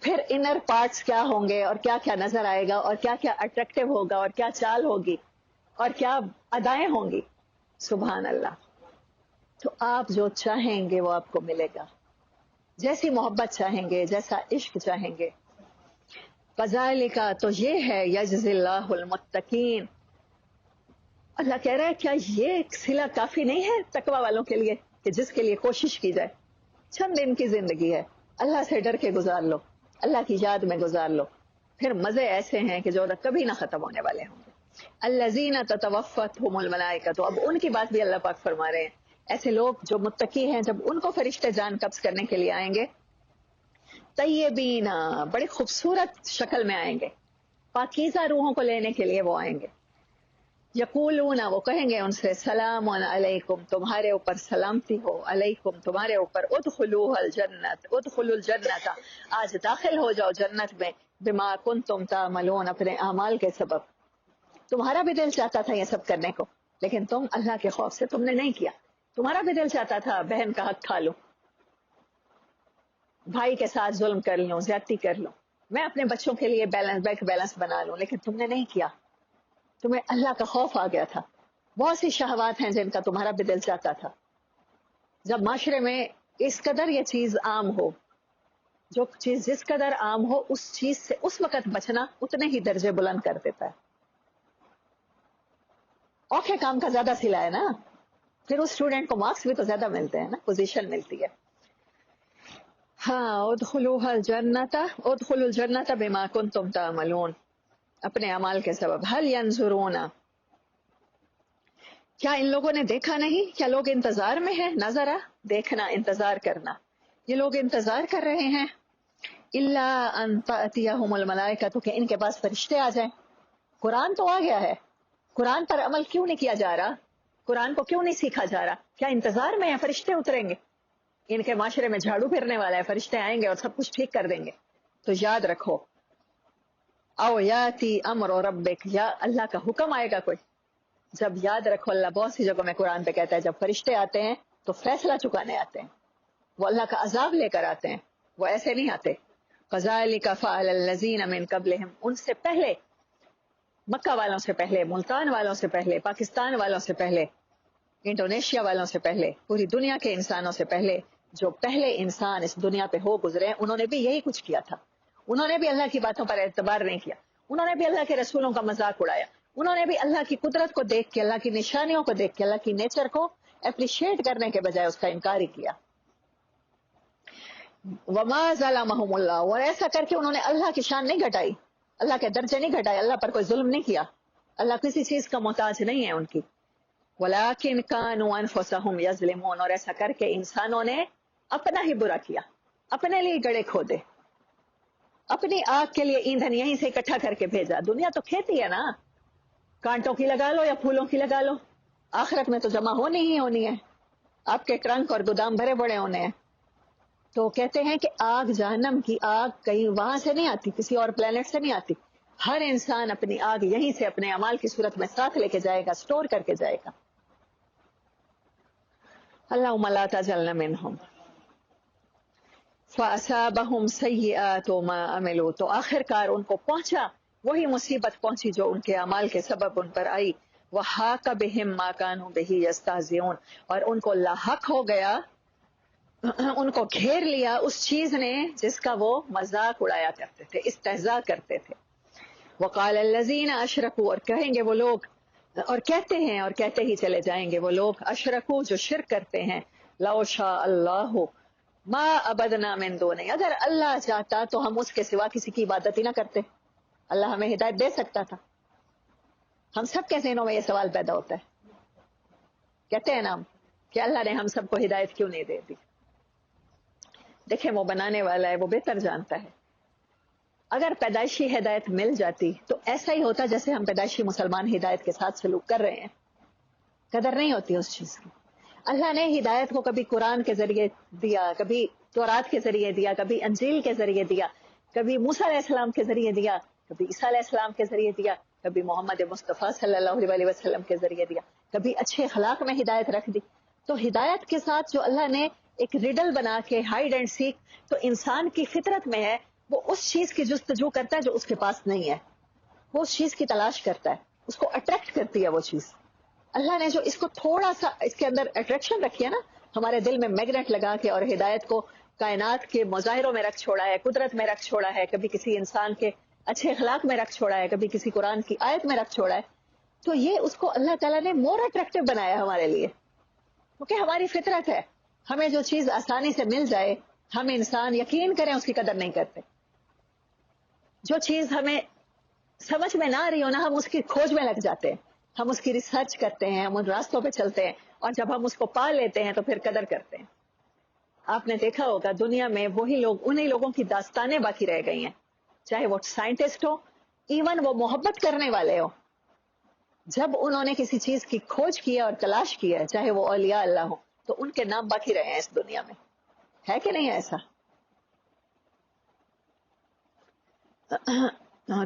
پھر انر پارٹس کیا ہوں گے اور کیا کیا نظر آئے گا اور کیا کیا اٹریکٹیو ہوگا اور کیا چال ہوگی اور کیا ادائیں ہوں گی. سبحان اللہ. تو آپ جو چاہیں گے وہ آپ کو ملے گا، جیسی محبت چاہیں گے، جیسا عشق چاہیں گے. فذالک، تو یہ ہے یجزی اللہ المتقین. اللہ کہہ رہا ہے کیا یہ صلہ کافی نہیں ہے تقوی والوں کے لیے کہ جس کے لیے کوشش کی جائے. چند دن کی زندگی ہے، اللہ سے ڈر کے گزار لو، اللہ کی یاد میں گزار لو، پھر مزے ایسے ہیں کہ جو کبھی نہ ختم ہونے والے ہوں گے. الذین تتوفتہم الملائکۃ، تو اب ان کی بات بھی اللہ پاک فرما رہے ہیں. ایسے لوگ جو متقی ہیں جب ان کو فرشتے جان قبض کرنے کے لیے آئیں گے، طیبین، بڑی خوبصورت شکل میں آئیں گے، پاکیزہ روحوں کو لینے کے لیے وہ آئیں گے. یقولون، وہ کہیں گے ان سے، سلام علیکم، تمہارے اوپر سلامتی ہو، علیکم تمہارے اوپر، ادخلوها الجنت، ادخلوا الجنت، آج داخل ہو جاؤ جنت میں، بما کنتم تعملون، اپنے اعمال کے سبب. تمہارا بھی دل چاہتا تھا یہ سب کرنے کو، لیکن تم اللہ کے خوف سے تم نے نہیں کیا. تمہارا بھی دل چاہتا تھا بہن کا حق کھا لوں، بھائی کے ساتھ ظلم کر لوں، زیادتی کر لوں، میں اپنے بچوں کے لیے بینک بیلنس بنا لوں، لیکن تم نے نہیں کیا. تمہیں اللہ کا خوف آ گیا تھا. بہت سی شہوات ہیں جن کا تمہارا بھی دل چاہتا تھا. جب معاشرے میں اس قدر یہ چیز عام ہو، جو چیز جس قدر عام ہو، اس چیز سے اس وقت بچنا اتنے ہی درجے بلند کر دیتا ہے. اوکھے کام کا زیادہ صلہ ہے نا، پھر اس اسٹوڈنٹ کو مارکس بھی تو زیادہ ملتے ہیں نا، پوزیشن ملتی ہے. ہاں، ادخلوها الجنت، ادخلوا الجنت بما کنتم تعملون، اپنے اعمال کے سبب. هل ينظرون، کیا ان لوگوں نے دیکھا نہیں، کیا لوگ انتظار میں ہیں؟ نظرہ، دیکھنا، انتظار کرنا. یہ لوگ انتظار کر رہے ہیں. الا ان تأتیہم الملائکۃ، کہ ان کے پاس فرشتے آ جائیں. قرآن تو آ گیا ہے، قرآن پر عمل کیوں نہیں کیا جا رہا؟ قرآن کو کیوں نہیں سیکھا جا رہا؟ کیا انتظار میں ہیں فرشتے اتریں گے؟ ان کے معاشرے میں جھاڑو پھرنے والا ہے، فرشتے آئیں گے اور سب کچھ ٹھیک کر دیں گے. تو یاد رکھو، او یاتی امر ربک، یا اللہ کا حکم آئے گا کوئی. جب یاد رکھو، اللہ بہت سی جگہوں میں قرآن پہ کہتا ہے جب فرشتے آتے ہیں تو فیصلہ چکانے آتے ہیں، وہ اللہ کا عذاب لے کر آتے ہیں، وہ ایسے نہیں آتے. کذالک فعل الذین من قبلہم، ان سے پہلے، مکہ والوں سے پہلے، ملتان والوں سے پہلے، پاکستان والوں سے پہلے، انڈونیشیا والوں سے پہلے، پوری دنیا کے انسانوں سے پہلے، جو پہلے انسان اس دنیا پہ ہو گزرے ہیں، انہوں نے بھی یہی کچھ کیا تھا. انہوں نے بھی اللہ کی باتوں پر اعتبار نہیں کیا، انہوں نے بھی اللہ کے رسولوں کا مذاق اڑایا، انہوں نے بھی اللہ کی قدرت کو دیکھ کے، اللہ کی نشانیوں کو دیکھ کے، اللہ کی نیچر کو اپریشیٹ کرنے کے بجائے اس کا انکار ہی کیا. وما ظلمہم اللہ، اور ایسا کر کے انہوں نے اللہ کی شان نہیں گھٹائی، اللہ کے درجے نہیں گھٹائے، اللہ پر کوئی ظلم نہیں کیا، اللہ کسی چیز کا محتاج نہیں ہے ان کی. ولیکن کانوا انفسہم یظلمون، اور ایسا کر کے انسانوں نے اپنا ہی برا کیا، اپنے لیے گڑھے کھودے، اپنی آگ کے لیے ایندھن یہیں سے اکٹھا کر کے بھیجا. دنیا تو کھیتی ہے نا، کانٹوں کی لگا لو یا پھولوں کی لگا لو، آخرت میں تو جمع ہونی ہی ہونی ہے، آپ کے ٹرنک اور گودام بھرے بڑے ہونے ہیں. تو کہتے ہیں کہ آگ، جہنم کی آگ کہیں وہاں سے نہیں آتی، کسی اور پلانٹ سے نہیں آتی. ہر انسان اپنی آگ یہیں سے اپنے اعمال کی صورت میں ساتھ لے کے جائے گا، سٹور کر کے جائے گا. اللہم لا تجعلنا منہم. فَأَصَابَهُمْ سَيِّئَاتُ مَا عَمِلُوا، تو آخر کار ان کو پہنچا وہی مصیبت پہنچی جو ان کے اعمال کے سبب ان پر آئی. وَحَاقَ بِهِمْ مَا كَانُوا بِهِ يَسْتَهْزِئُونَ، اور ان کو لاحق ہو گیا، ان کو گھیر لیا اس چیز نے جس کا وہ مذاق اڑایا کرتے تھے، استہزاء کرتے تھے. وَقَالَ الَّذِينَ أَشْرَكُوا، اور کہیں گے وہ لوگ، اور کہتے ہیں اور کہتے ہی چلے جائیں گے وہ لوگ، اشرکو، جو شرک کرتے ہیں، لَوْ شَاءَ اللَّهُ ما عبدنا من دونہ، اگر اللہ چاہتا تو ہم اس کے سوا کسی کی عبادت ہی نہ کرتے. اللہ ہمیں ہدایت دے سکتا تھا. ہم سب کے ذہنوں میں یہ سوال پیدا ہوتا ہے، کہتے ہیں نا ہم کہ اللہ نے ہم سب کو ہدایت کیوں نہیں دے دی. دیکھیں، وہ بنانے والا ہے، وہ بہتر جانتا ہے. اگر پیدائشی ہدایت مل جاتی تو ایسا ہی ہوتا جیسے ہم پیدائشی مسلمان ہدایت کے ساتھ سلوک کر رہے ہیں. قدر نہیں ہوتی اس چیز کی. اللہ نے ہدایت کو کبھی قرآن کے ذریعے دیا، کبھی تورات کے ذریعے دیا، کبھی انجیل کے ذریعے دیا، کبھی موسیٰ علیہ السلام کے ذریعے دیا، کبھی عیسیٰ علیہ السلام کے ذریعے دیا، کبھی محمد مصطفیٰ صلی اللہ علیہ وسلم کے ذریعے دیا. کبھی اچھے اخلاق میں ہدایت رکھ دی. تو ہدایت کے ساتھ جو اللہ نے ایک ریڈل بنا کے ہائیڈ اینڈ سیک، تو انسان کی فطرت میں ہے وہ اس چیز کی جستجو کرتا ہے جو اس کے پاس نہیں ہے، وہ اس چیز کی تلاش کرتا ہے، اس کو اٹریکٹ کرتی ہے وہ چیز. اللہ نے جو اس کو تھوڑا سا اس کے اندر اٹریکشن رکھی ہے نا، ہمارے دل میں میگنیٹ لگا کے، اور ہدایت کو کائنات کے مظاہروں میں رکھ چھوڑا ہے، قدرت میں رکھ چھوڑا ہے، کبھی کسی انسان کے اچھے اخلاق میں رکھ چھوڑا ہے، کبھی کسی قرآن کی آیت میں رکھ چھوڑا ہے. تو یہ اس کو اللہ تعالیٰ نے مور اٹریکٹیو بنایا ہمارے لیے، کیونکہ ہماری فطرت ہے. ہمیں جو چیز آسانی سے مل جائے، ہم انسان یقین کریں اس کی قدر نہیں کرتے. جو چیز ہمیں سمجھ میں نہ آ رہی ہو نا، ہم اس کی کھوج میں لگ جاتے ہیں، ہم اس کی ریسرچ کرتے ہیں، ہم ان راستوں پہ چلتے ہیں، اور جب ہم اس کو پا لیتے ہیں تو پھر قدر کرتے ہیں. آپ نے دیکھا ہوگا دنیا میں وہی لوگ، انہی لوگوں کی داستانیں باقی رہ گئی ہیں، چاہے وہ سائنٹسٹ ہو، ایون وہ محبت کرنے والے ہو. جب انہوں نے کسی چیز کی کھوج کی اور تلاش کی ہے، چاہے وہ اولیاء اللہ ہو، تو ان کے نام باقی رہے ہیں اس دنیا میں. ہے کہ نہیں ایسا؟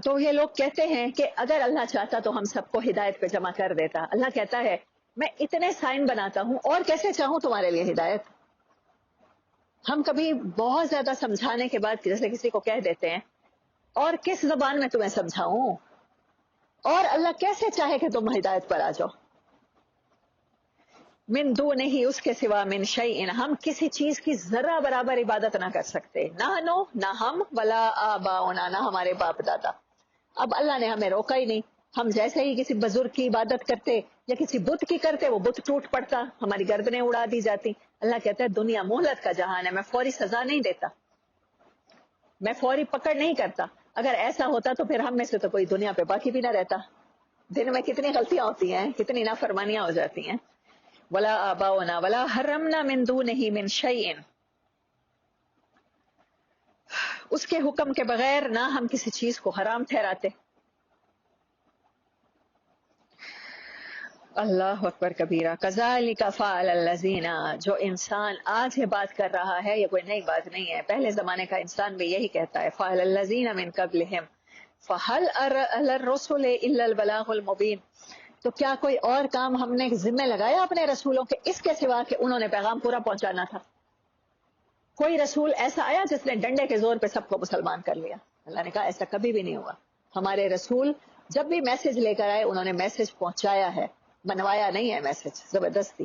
تو یہ لوگ کہتے ہیں کہ اگر اللہ چاہتا تو ہم سب کو ہدایت پہ جمع کر دیتا. اللہ کہتا ہے میں اتنے سائن بناتا ہوں، اور کیسے چاہوں تمہارے لیے ہدایت. ہم کبھی بہت زیادہ سمجھانے کے بعد جیسے کسی کو کہہ دیتے ہیں اور کس زبان میں تمہیں سمجھاؤں، اور اللہ کیسے چاہے کہ تم ہدایت پر آ جاؤ. من دون ہی، اس کے سوا، من شیء، ہم کسی چیز کی ذرہ برابر عبادت نہ کر سکتے. نہ ہم، ولا آباؤنا، نہ ہمارے باپ دادا. اب اللہ نے ہمیں روکا ہی نہیں. ہم جیسے ہی کسی بزرگ کی عبادت کرتے یا کسی بت کی کرتے، وہ بت ٹوٹ پڑتا، ہماری گردنیں اڑا دی جاتی. اللہ کہتا ہے دنیا مہلت کا جہان ہے، میں فوری سزا نہیں دیتا، میں فوری پکڑ نہیں کرتا. اگر ایسا ہوتا تو پھر ہم میں سے تو کوئی دنیا پہ باقی بھی نہ رہتا. دن میں کتنی غلطیاں ہوتی ہیں، کتنی نافرمانیاں ہو جاتی ہیں. ولا آباؤنا ولا حرمنا من دونه من شیء، اس کے حکم کے بغیر نہ ہم کسی چیز کو حرام ٹھہراتے. اللہ اکبر کبیرہ. کذالک فعل الذین، جو انسان آج یہ بات کر رہا ہے یہ کوئی نئی بات نہیں ہے، پہلے زمانے کا انسان بھی یہی کہتا ہے. فعل الذین من قبلہم فہل علی الرسل الا البلاغ المبین. تو کیا کوئی اور کام ہم نے ذمہ لگایا اپنے رسولوں کے اس کے سوا کہ انہوں نے پیغام پورا پہنچانا تھا؟ کوئی رسول ایسا آیا جس نے ڈنڈے کے زور پہ سب کو مسلمان کر لیا؟ اللہ نے کہا ایسا کبھی بھی نہیں ہوا. ہمارے رسول جب بھی میسج لے کر آئے انہوں نے میسج پہنچایا ہے، منوایا نہیں ہے میسج زبردستی.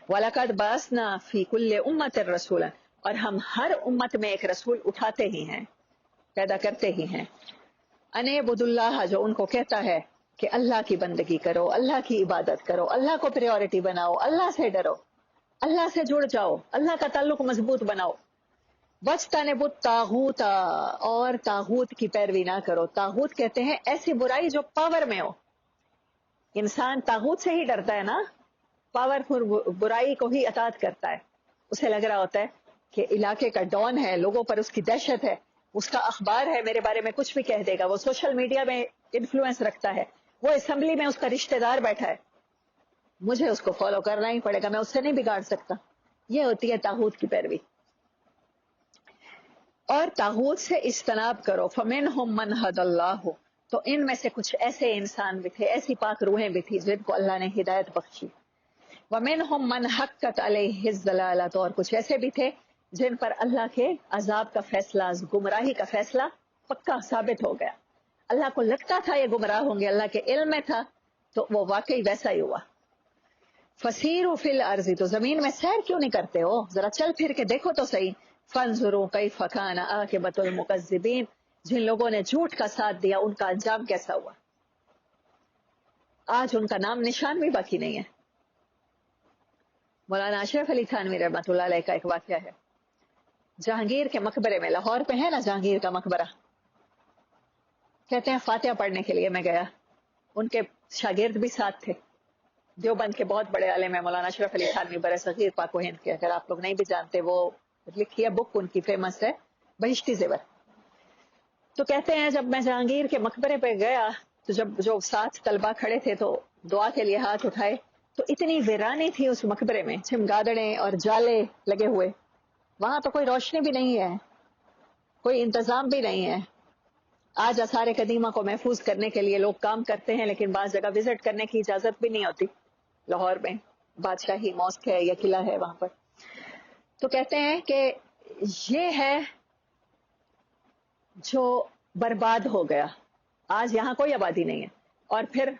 وَلَقَدْ بَعَثْنَا فِي كُلِّ أُمَّةٍ رَسُولًا، اور ہم ہر امت میں ایک رسول اٹھاتے ہی ہیں، پیدا کرتے ہی ہیں. اَنِ اعْبُدُوا اللَّهَ، جو ان کو کہتا ہے کہ اللہ کی بندگی کرو، اللہ کی عبادت کرو، اللہ کو پریورٹی بناؤ، اللہ سے ڈرو، اللہ سے جڑ جاؤ، اللہ کا تعلق مضبوط بناؤ. وَاجْتَنِبُوا الطَّاغُوتَ، اور طاغوت کی پیروی نہ کرو. طاغوت کہتے ہیں ایسی برائی جو پاور میں ہو. انسان طاغوت سے ہی ڈرتا ہے نا، پاورفل برائی کو ہی اطاعت کرتا ہے. اسے لگ رہا ہوتا ہے کہ علاقے کا ڈان ہے، لوگوں پر اس کی دہشت ہے، اس کا اخبار ہے، میرے بارے میں کچھ بھی کہہ دے گا. وہ سوشل میڈیا میں انفلوئنس رکھتا ہے، وہ اسمبلی میں اس کا رشتہ دار بیٹھا ہے، مجھے اس کو فالو کرنا ہی پڑے گا، میں اس سے نہیں بگاڑ سکتا. یہ ہوتی ہے طاغوت کی پیروی. اور طاغوت سے اجتناب کرو. فَمِنْهُمْ مَنْ هَدَى اللَّهُ، تو ان میں سے کچھ ایسے انسان بھی تھے، ایسی پاک روحیں بھی تھی جن کو اللہ نے ہدایت بخشی. وَمِنْهُمْ مَنْ حَقَّتْ عَلَيْهِ الضَّلَالَةُ، اور کچھ ایسے بھی تھے جن پر اللہ کے عذاب کا فیصلہ، گمراہی کا فیصلہ پکا ثابت ہو گیا. اللہ کو لگتا تھا یہ گمراہ ہوں گے، اللہ کے علم میں تھا، تو وہ واقعی ویسا ہی ہوا. فَسِيرُوا فِي الْأَرْضِ، تو زمین میں سیر کیوں نہیں کرتے ہو، ذرا چل پھر کے دیکھو تو صحیح. فَانظُرُوا كَيْفَ كَانَ عَاقِبَةُ الْمُكَذِّبِينَ، جن لوگوں نے جھوٹ کا ساتھ دیا ان کا انجام کیسا ہوا. آج ان کا نام نشان بھی باقی نہیں ہے. مولانا اشرف علی تھانوی رحمۃ اللہ علیہ کا ایک واقعہ ہے. جہانگیر کے مقبرے میں، لاہور پہ ہے نا جہانگیر کا مقبرہ، کہتے ہیں فاتحہ پڑھنے کے لیے میں گیا، ان کے شاگرد بھی ساتھ تھے. دیوبند کے بہت بڑے عالم ہیں مولانا اشرف علی تھانوی برصغیر پاک و ہند کے، اگر آپ لوگ نہیں بھی جانتے، وہ لکھی ہے بک ان کی فیمس ہے بہشتی زیور. تو کہتے ہیں جب میں جہانگیر کے مقبرے پہ گیا تو جب جو ساتھ طلبہ کھڑے تھے تو دعا کے لیے ہاتھ اٹھائے تو اتنی ویرانی تھی اس مقبرے میں، چمگادڑیں اور جالے لگے ہوئے، وہاں تو کوئی روشنی بھی نہیں ہے، کوئی انتظام بھی نہیں ہے. آج آثار قدیمہ کو محفوظ کرنے کے لیے لوگ کام کرتے ہیں لیکن بعض جگہ وزٹ کرنے کی اجازت بھی نہیں ہوتی. لاہور میں بادشاہی ماسک ہے یا قلعہ ہے وہاں پر. تو کہتے ہیں کہ یہ ہے جو برباد ہو گیا. آج یہاں کوئی آبادی نہیں ہے. اور پھر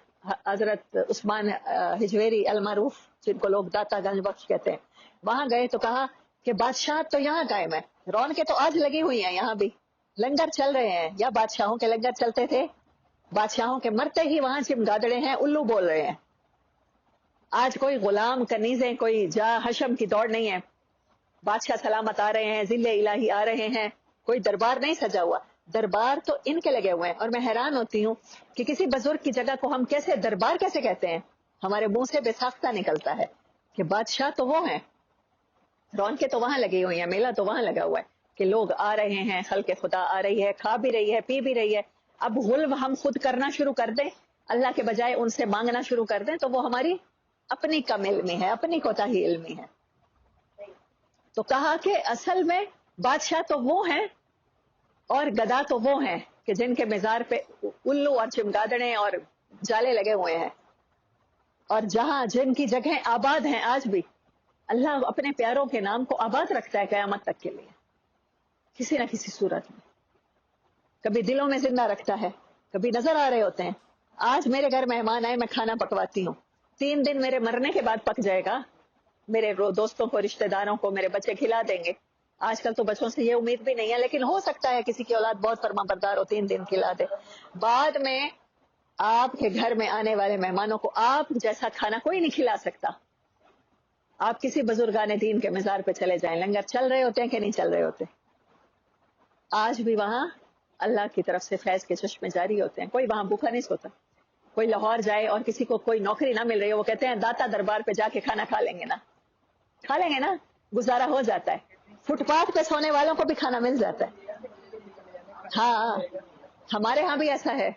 حضرت عثمان ہجویری المعروف جن کو لوگ داتا گنج بخش کہتے ہیں, وہاں گئے تو کہا کہ بادشاہ تو یہاں قائم ہے, رونقیں تو آج لگی ہوئی ہیں, یہاں بھی لنگر چل رہے ہیں. یا بادشاہوں کے لنگر چلتے تھے, بادشاہوں کے مرتے ہی وہاں چمگادڑے ہیں, الو بول رہے ہیں. آج کوئی غلام کنیزیں کوئی جا حشم کی دوڑ نہیں ہے. بادشاہ سلامت آ رہے ہیں, ذل الہی آ رہے ہیں, کوئی دربار نہیں سجا ہوا. دربار تو ان کے لگے ہوئے ہیں. اور میں حیران ہوتی ہوں کہ کسی بزرگ کی جگہ کو ہم کیسے دربار کیسے کہتے ہیں. ہمارے منہ سے بے ساختہ نکلتا ہے کہ بادشاہ تو وہ ہیں, رونقیں تو وہاں لگی ہوئی ہیں, میلہ تو وہاں لگا ہوا ہے کہ لوگ آ رہے ہیں, خلق خدا آ رہی ہے, کھا بھی رہی ہے, پی بھی رہی ہے. اب غلو ہم خود کرنا شروع کر دیں, اللہ کے بجائے ان سے مانگنا شروع کر دیں, تو وہ ہماری اپنی کم علمی ہے, اپنی کوتاہی علمی ہے. تو کہا کہ اصل میں بادشاہ تو وہ ہیں اور گدا تو وہ ہیں کہ جن کے مزار پہ الو اور چمگادڑے اور جالے لگے ہوئے ہیں. اور جہاں جن کی جگہیں آباد ہیں آج بھی, اللہ اپنے پیاروں کے نام کو آباد رکھتا ہے قیامت تک کے لیے, کسی نہ کسی صورت میں. کبھی دلوں میں زندہ رکھتا ہے, کبھی نظر آ رہے ہوتے ہیں. آج میرے گھر مہمان آئے, میں کھانا پکواتی ہوں, 3 دن میرے مرنے کے بعد پک جائے گا, میرے دوستوں کو, رشتہ داروں کو میرے بچے کھلا دیں گے. آج کل تو بچوں سے یہ امید بھی نہیں ہے, لیکن ہو سکتا ہے کسی کی اولاد بہت فرما بردار ہو, 3 دن کھلا دے. بعد میں آپ کے گھر میں آنے والے مہمانوں کو آپ جیسا کھانا کوئی نہیں کھلا سکتا. آپ کسی بزرگان دین کے مزار پہ چلے جائیں, لنگر چل رہے ہوتے ہیں کہ نہیں چل رہے ہوتے. آج بھی وہاں اللہ کی طرف سے فیض کے چشمے جاری ہوتے ہیں. کوئی وہاں بھوکا نہیں سوتا. کوئی لاہور جائے اور کسی کو کوئی نوکری نہ مل رہی ہو, وہ کہتے ہیں داتا دربار پہ جا کے کھانا کھا لیں گے نا, کھا لیں گے نا, گزارا ہو جاتا ہے. فٹ پاتھ پہ سونے والوں کو بھی کھانا مل جاتا ہے. ہاں, ہمارے ہاں بھی ایسا ہے.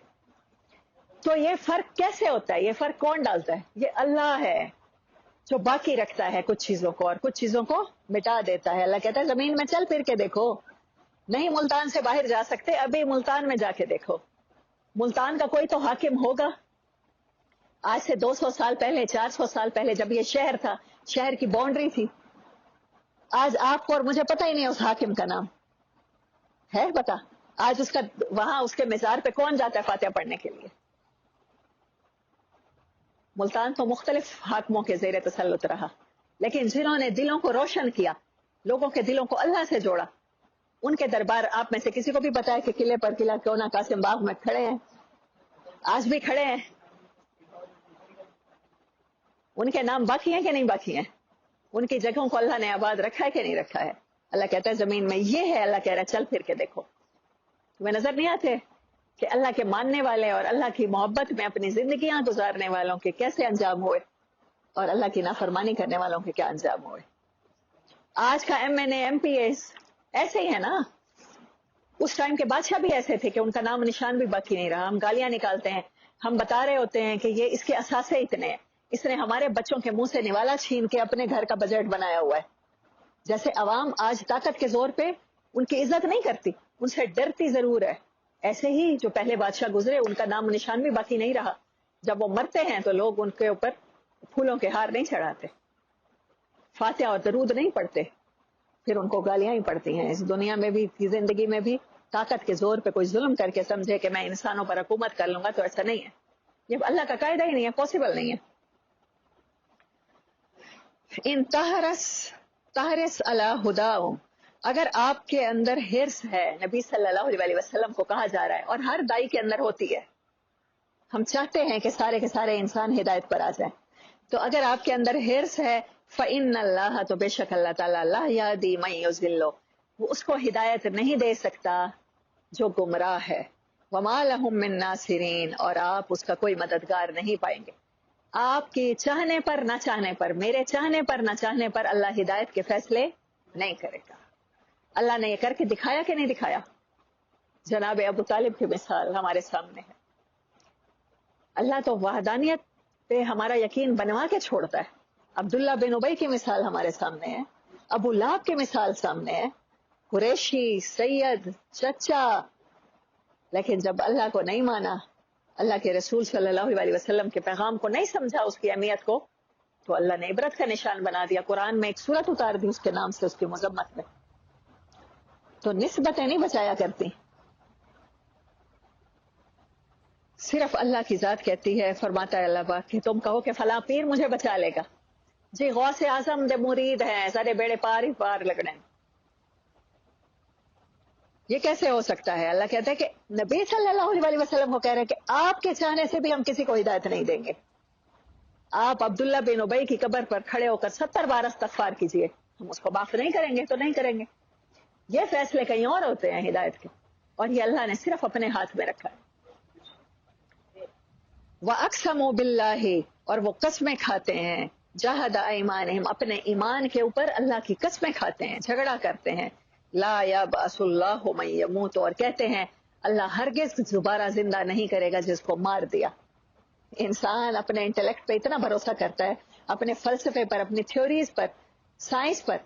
تو یہ فرق کیسے ہوتا ہے؟ یہ فرق کون ڈالتا ہے؟ یہ اللہ ہے جو باقی رکھتا ہے کچھ چیزوں کو اور کچھ چیزوں کو مٹا دیتا ہے. اللہ کہتا ہے زمین میں چل پھر کے دیکھو, نہیں ملتان سے باہر جا سکتے, ابھی ملتان میں جا کے دیکھو. ملتان کا کوئی تو حاکم ہوگا. آج سے 200 سال پہلے, 400 سال پہلے جب یہ شہر تھا, شہر کی باؤنڈری تھی. آج آپ کو اور مجھے پتہ ہی نہیں اس حاکم کا نام ہے پتا. آج اس کا وہاں اس کے مزار پہ کون جاتا ہے فاتحہ پڑھنے کے لیے؟ ملتان تو مختلف حاکموں کے زیر تسلط رہا, لیکن جنہوں نے دلوں کو روشن کیا, لوگوں کے دلوں کو اللہ سے جوڑا, ان کے دربار آپ میں سے کسی کو بھی پتا ہے کہ قلعے پر قلعہ کیوں نہ قاسم باغ میں کھڑے ہیں, آج بھی کھڑے ہیں. ان کے نام باقی ہیں کہ نہیں باقی ہیں؟ ان کی جگہوں کو اللہ نے آباد رکھا ہے کہ نہیں رکھا ہے؟ اللہ کہتا ہے زمین میں یہ ہے, اللہ کہہ رہا ہے چل پھر کے دیکھو. تمہیں نظر نہیں آتے کہ اللہ کے ماننے والے اور اللہ کی محبت میں اپنی زندگیاں گزارنے والوں کے کیسے انجام ہوئے, اور اللہ کی نافرمانی کرنے والوں کے کیا انجام ہوئے؟ آج کا MNA MP ایسے ہی ہے نا. اس ٹائم کے بادشاہ بھی ایسے تھے کہ ان کا نام نشان بھی باقی نہیں رہا. ہم گالیاں نکالتے ہیں, ہم بتا رہے ہوتے ہیں کہ یہ اس کے اثاثے اتنے ہیں, اس نے ہمارے بچوں کے منہ سے نوالا چھین کے اپنے گھر کا بجٹ بنایا ہوا ہے. جیسے عوام آج طاقت کے زور پہ ان کی عزت نہیں کرتی, ان سے ڈرتی ضرور ہے, ایسے ہی جو پہلے بادشاہ گزرے ان کا نام نشان بھی باقی نہیں رہا. جب وہ مرتے ہیں تو لوگ ان کے اوپر پھولوں کے ہار نہیں چڑھاتے, فاتحہ اور درود نہیں پڑھتے, پھر ان کو گالیاں ہی پڑتی ہیں. اس دنیا میں بھی, زندگی میں بھی طاقت کے زور پہ کوئی ظلم کر کے سمجھے کہ میں انسانوں پر حکومت کر لوں گا, تو ایسا نہیں ہے. یہ اللہ کا قاعدہ ہی نہیں ہے, پاسبل نہیں ہے. ان تحرس علی ہداہم, اگر آپ کے اندر حرص ہے, نبی صلی اللہ علیہ وسلم کو کہا جا رہا ہے, اور ہر دائی کے اندر ہوتی ہے, ہم چاہتے ہیں کہ سارے کے سارے انسان ہدایت پر آ جائیں. تو اگر آپ کے اندر حرص ہے, فإن اللہ, تو بے شک اللہ تعالیٰ, لا یہدی من یضل, وہ اس کو ہدایت نہیں دے سکتا جو گمراہ ہے. وما لہم من ناصرین, اور آپ اس کا کوئی مددگار نہیں پائیں گے. آپ کی چاہنے پر نہ چاہنے پر, میرے چاہنے پر نہ چاہنے پر اللہ ہدایت کے فیصلے نہیں کرے گا. اللہ نے یہ کر کے دکھایا کہ نہیں دکھایا؟ جناب ابو طالب کی مثال ہمارے سامنے ہے. اللہ تو وحدانیت پہ ہمارا یقین بنوا کے چھوڑتا ہے. عبداللہ بن ابی کی مثال ہمارے سامنے ہے, ابو لہب کی مثال سامنے ہے, قریشی, سید, چچا, لیکن جب اللہ کو نہیں مانا, اللہ کے رسول صلی اللہ علیہ وسلم کے پیغام کو نہیں سمجھا, اس کی اہمیت کو, تو اللہ نے عبرت کا نشان بنا دیا، قرآن میں ایک سورت اتار دی اس کے نام سے، اس کی مذمت میں. تو نسبتیں نہیں بچایا کرتی، صرف اللہ کی ذات کہتی ہے. فرماتا ہے اللہ پاک کہ تم کہو کہ فلاں پیر مجھے بچا لے گا. جی غوث اعظم دے مرید ہیں، سارے بیڑے پار ہی پار لگنے. یہ کیسے ہو سکتا ہے؟ اللہ کہتا ہے کہ نبی صلی اللہ علیہ وسلم کو کہہ رہے ہیں کہ آپ کے چاہنے سے بھی ہم کسی کو ہدایت نہیں دیں گے. آپ عبداللہ بن ابی کی قبر پر کھڑے ہو کر 70 بار استغفار کیجئے، ہم اس کو معاف نہیں کریں گے تو نہیں کریں گے. یہ فیصلے کہیں اور ہوتے ہیں ہدایت کے، اور یہ اللہ نے صرف اپنے ہاتھ میں رکھا ہے. وَأَقْسَمُوا بِاللَّهِ، اور وہ قسمیں کھاتے ہیں، جَهَدَ أَيْمَانِهِمْ، اپنے ایمان کے اوپر اللہ کی قسمیں کھاتے ہیں، جھگڑا کرتے ہیں. لَا يَبْعَثُ اللَّهُ مَن يَمُوتُ، اور کہتے ہیں اللہ ہرگز دوبارہ زندہ نہیں کرے گا جس کو مار دیا. انسان اپنے انٹلیکٹ پہ اتنا بھروسہ کرتا ہے، اپنے فلسفے پر، اپنی تھیوریز پر، سائنس پر.